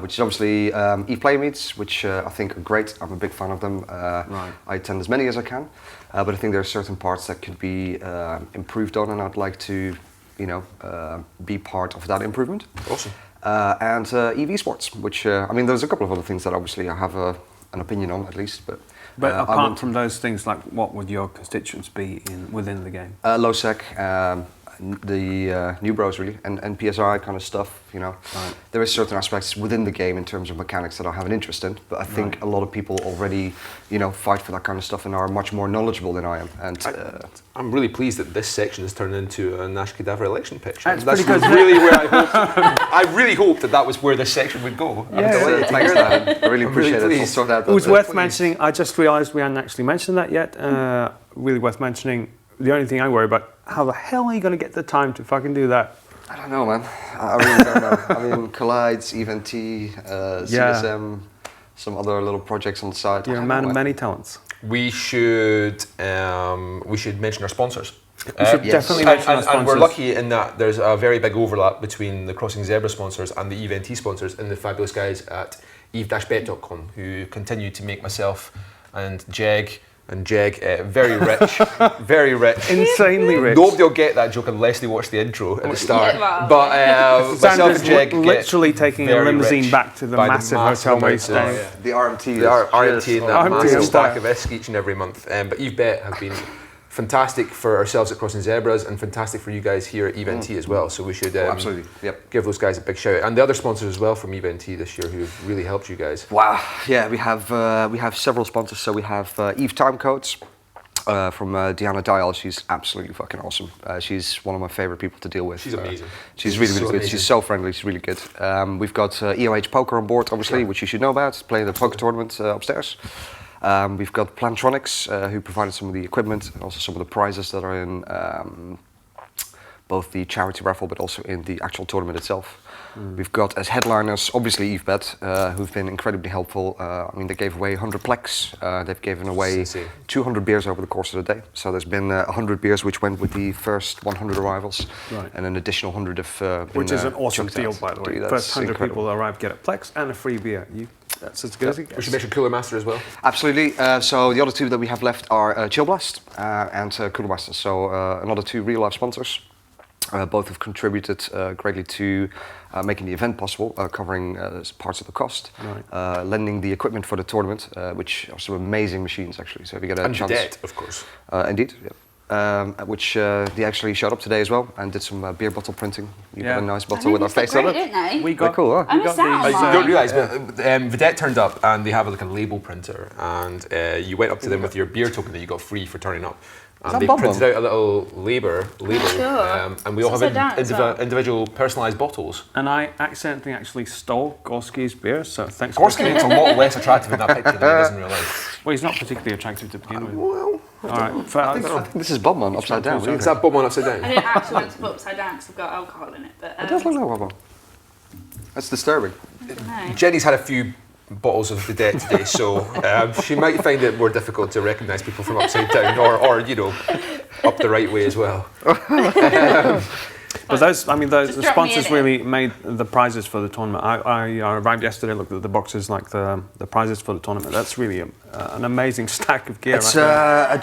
S4: which is obviously EVE player meets, which I think are great. I'm a big fan of them.
S31: Right.
S4: I attend as many as I can, but I think there are certain parts that could be improved on, and I'd like to, be part of that improvement.
S1: Awesome.
S4: And EVE Esports, which I mean, there's a couple of other things that obviously I have an opinion on, at least, but.
S31: But apart from those things, like what would your constituents be within the game?
S4: Low sec, the new bros really, and PSI kind of stuff. Right. There are certain aspects within the game in terms of mechanics that I have an interest in, but I think a lot of people already, fight for that kind of stuff and are much more knowledgeable than I am. And
S1: I'm really pleased that this section has turned into a Nash Cadaver election pitch.
S31: That's
S1: pretty
S31: good.
S1: Really where I hoped. I really hoped that was where this section would go.
S4: Thanks, man. I really appreciate it. We'll sort out
S31: It was worth mentioning. I just realised we hadn't actually mentioned that yet. Really worth mentioning. The only thing I worry about, how the hell are you going to get the time to fucking do that?
S4: I don't know, man. I really don't know. I mean, Collides, Event, CSM, some other little projects on the side.
S31: You're a man of many talents.
S1: We should mention our sponsors.
S31: We should definitely mention our sponsors.
S1: And we're lucky in that there's a very big overlap between the Crossing Zebra sponsors and the Event sponsors and the fabulous guys at eve-bet.com who continue to make myself and Jeg very rich, very rich.
S31: Insanely rich.
S1: Nobody will get that joke unless they watch the intro at the start.
S2: Yeah,
S1: but myself and Jeg
S31: literally taking a limousine back to the massive hotel where he's staying.
S4: The RMT.
S1: The RMT and that massive stack of ISK each and every month. But Eve-Bet have been fantastic for ourselves at Crossing Zebras and fantastic for you guys here at Event as well. So we should
S4: absolutely
S1: give those guys a big shout out. And the other sponsors as well from Event this year who have really helped you guys.
S4: Wow, yeah, we have several sponsors. So we have Eve Time Codes from Deanna Dial. She's absolutely fucking awesome. She's one of my favorite people to deal with.
S1: She's amazing.
S4: She's really good.
S1: Amazing.
S4: She's so friendly. She's really good. We've got EOH Poker on board, obviously, which you should know about. Playing the poker tournament upstairs. We've got Plantronics, who provided some of the equipment and also some of the prizes that are in both the charity raffle but also in the actual tournament itself. We've got as headliners, obviously Eve-Bet, who've been incredibly helpful. I mean, they gave away 100 plex. They've given away 200 beers over the course of the day. So there's been 100 beers which went with the first 100 arrivals, and an additional 100 have been
S31: which is an awesome deal, by the way. First 100 people that arrive get a plex and a free beer. That's as good as it gets.
S1: We should mention Cooler Master as well.
S4: Absolutely. So the other two that we have left are Chill Blast and Cooler Master. So another two real life sponsors. Both have contributed greatly to making the event possible, covering parts of the cost, lending the equipment for the tournament, which are some amazing machines actually. So if you get a chance,
S1: Vedette, of course.
S4: Indeed. Yeah. Which they actually showed up today as well and did some beer bottle printing. We got a nice bottle with our face on it.
S2: Didn't they?
S31: We got
S4: cool, huh?
S2: I missed out on
S1: You don't realise, but Vedette turned up and they have like a label printer, and you went up to them with your beer token that you got free for turning up. And they printed out a little label, and we all have individual personalised bottles.
S31: And I accidentally actually stole Gorski's beer, so thanks.
S1: Gorski looks a lot less attractive in that picture than he does in real life.
S31: Well, he's not particularly attractive to begin with.
S1: Well,
S31: all right.
S4: I think this is Bobman upside down.
S1: Is that Bobman upside down?
S2: I didn't actually want to put upside down because I've got alcohol in it. But
S4: it does look like Bobman. That's disturbing.
S1: Jenny's had a few bottles of the dead today, so she might find it more difficult to recognise people from upside down, or you know, up the right way as well.
S31: But those sponsors really made the prizes for the tournament. I arrived yesterday, looked at the boxes, like the prizes for the tournament. That's really an amazing stack of gear.
S4: It's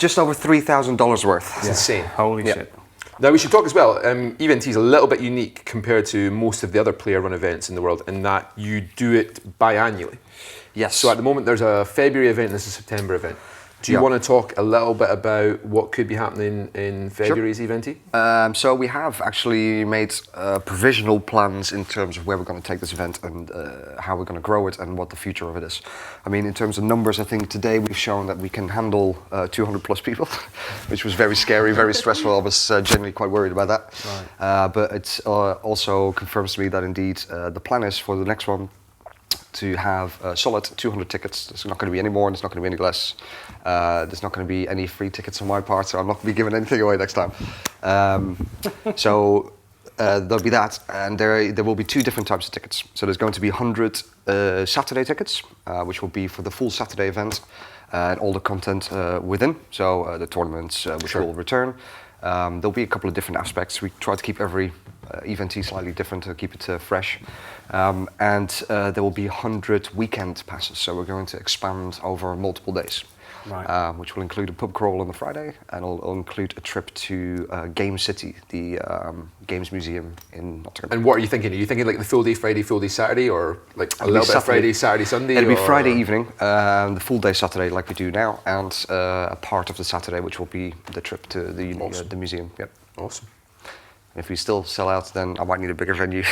S4: just over $3,000 worth.
S1: It's insane.
S31: Holy shit.
S1: Now we should talk as well, EVT is a little bit unique compared to most of the other player run events in the world in that you do it biannually.
S4: Yes.
S1: So at the moment there's a February event and there's a September event. Do you want to talk a little bit about what could be happening in February's EVT?
S4: So we have actually made provisional plans in terms of where we're going to take this event and how we're going to grow it and what the future of it is. I mean, in terms of numbers, I think today we've shown that we can handle 200 plus people, which was very scary, very stressful. I was genuinely quite worried about that. Right. But it also confirms to me that indeed the plan is for the next one to have solid 200 tickets. There's not going to be any more and there's not going to be any less. There's not going to be any free tickets on my part, so I'm not going to be giving anything away next time. So there'll be that, and there will be two different types of tickets. So there's going to be 100 Saturday tickets, which will be for the full Saturday event and all the content within, so the tournaments which will return. There'll be a couple of different aspects. We try to keep every event slightly different to keep it fresh. And there will be 100 weekend passes, so we're going to expand over multiple days. Right. Which will include a pub crawl on the Friday, and it'll include a trip to Game City, the Games Museum in Nottingham.
S1: And what are you thinking? Are you thinking like the full day Friday, full day Saturday, or like a little bit of Friday, Saturday, Sunday?
S4: It'll be Friday evening, the full day Saturday like we do now, and a part of the Saturday which will be the trip to the museum. Yep.
S1: Awesome.
S4: If we still sell out, then I might need a bigger venue.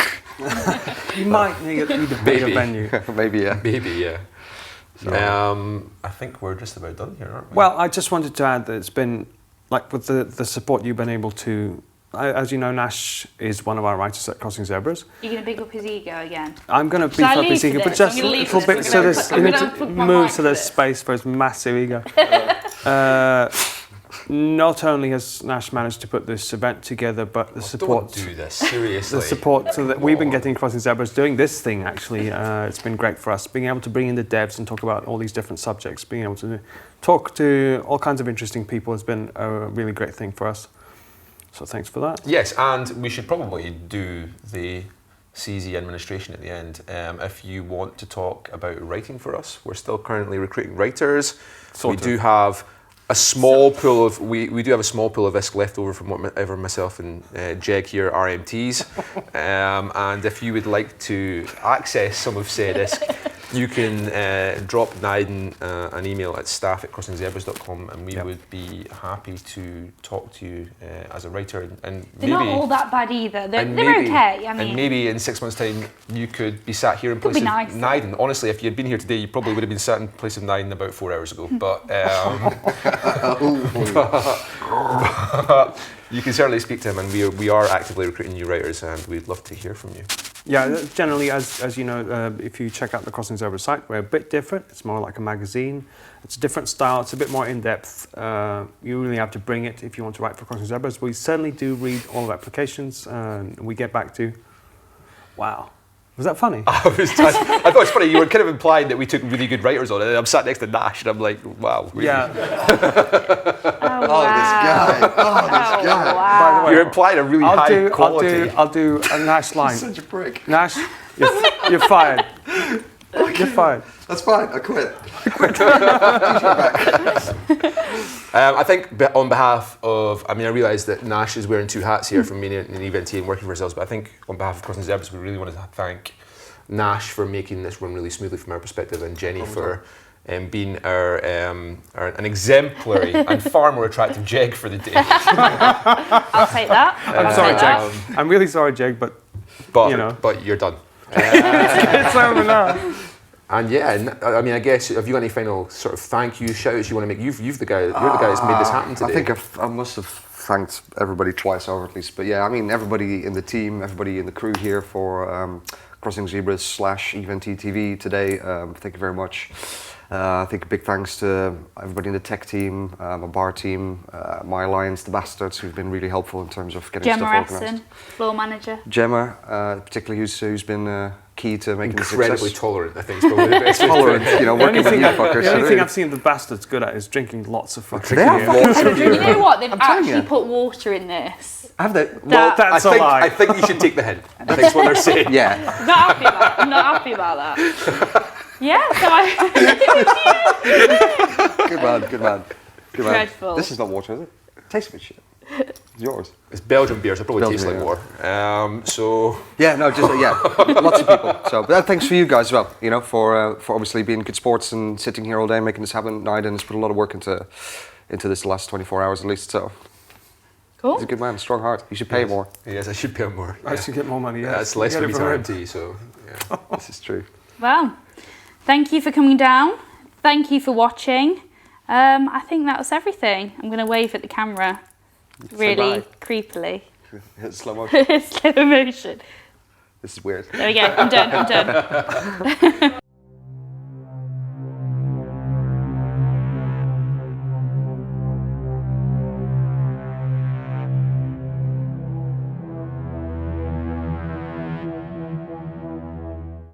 S31: You might need a bigger venue.
S4: Maybe, yeah.
S1: Maybe, yeah. So, I think we're just about done here, aren't we?
S31: Well, I just wanted to add that it's been, like with the support you've been able to, as you know, Nash is one of our writers at Crossing Zebras.
S2: You're going to big up his ego again?
S31: I'm going to beef up his ego, but just a little bit so there's, you need to move so there's space for his massive ego. not only has Nash managed to put this event together, but the support.
S1: Don't do this, seriously.
S31: The support that we've been getting Crossing Zebras doing this thing, actually, it's been great for us. Being able to bring in the devs and talk about all these different subjects, being able to talk to all kinds of interesting people has been a really great thing for us. So thanks for that.
S1: Yes, and we should probably do the CZ administration at the end. If you want to talk about writing for us, we're still currently recruiting writers. We do have a small pool of ISK left over from whatever myself and Jeg here are RMTs. And if you would like to access some of said ISK, you can drop Naiden an email at staff@crossingzebras.com, and we would be happy to talk to you as a writer. And
S2: they're not all that bad either. They're okay. I mean,
S1: and maybe in 6 months' time, you could be sat here in place of Naiden. Honestly, if you had been here today, you probably would have been sat in place of Naiden about 4 hours ago. But you can certainly speak to him, and we are actively recruiting new writers, and we'd love to hear from you.
S31: Yeah, generally, as you know, if you check out the Crossing Zebras site, we're a bit different. It's more like a magazine. It's a different style. It's a bit more in-depth. You really have to bring it if you want to write for Crossing Zebras. We certainly do read all of applications, and we get back to, wow. Was that funny?
S1: I thought it was funny. You were kind of implying that we took really good writers on it. And I'm sat next to Nash, and I'm like, wow. Really?
S31: Yeah.
S4: This guy.
S2: Wow.
S31: By the way,
S1: you're implying a really high quality.
S31: I'll do a Nash line.
S4: Such a prick.
S31: Nash, you're fired. Okay. You're fired.
S4: That's fine. I quit.
S1: I think on behalf of, I realise that Nash is wearing 2 hats here from being an eventee and working for ourselves, but I think on behalf of Crossing Zebras, we really want to thank Nash for making this run really smoothly from our perspective, and Jenny for being an exemplary and far more attractive Jeg for the day.
S2: I'll take that.
S31: I'm sorry, Jeg. I'm really sorry, Jeg, but you know.
S1: But you're done.
S31: It's over now.
S1: And yeah, I guess, have you got any final sort of thank you shouts you want to make? You're the guy that's made this happen today.
S4: I think I must have thanked everybody twice over at least. But yeah, everybody in the team, everybody in the crew here for Crossing Zebras /Eventee TV today. Thank you very much. I think a big thanks to everybody in the tech team, my bar team, my alliance, the Bastards, who've been really helpful in terms of getting stuff organised.
S2: Gemma Esson, floor manager.
S4: Gemma, particularly, who's been key to making
S1: incredibly
S4: the success.
S1: tolerant, I think. Is probably the best
S4: tolerant, working with you fuckers.
S31: The only thing I've seen the Bastards good at is drinking lots of fucking
S2: beer. You know what? They've actually put water in this.
S4: Have they?
S31: Well, that's a lie.
S1: I think you should take the hint. That's what they're saying.
S4: Yeah.
S2: I'm not happy about that. Yeah, so
S4: Good man.
S2: Dreadful.
S4: This is not water, is it? It tastes a bit shit. It's yours.
S1: It's Belgian beer, so it probably tastes like water.
S4: Lots of people. But thanks for you guys as well. For obviously being good sports and sitting here all day making this happen. Naiden has put a lot of work into this the last 24 hours at least. So
S2: cool.
S4: He's a good man, strong heart. You should pay more.
S1: Yes, I should pay more.
S31: I should get more money.
S1: Yeah, it's less for me to RMT, so yeah.
S4: This is true.
S2: Well, thank you for coming down. Thank you for watching. I think that was everything. I'm going to wave at the camera really creepily.
S4: Slow motion.
S2: Slow motion.
S4: This is weird.
S2: There we go. I'm done.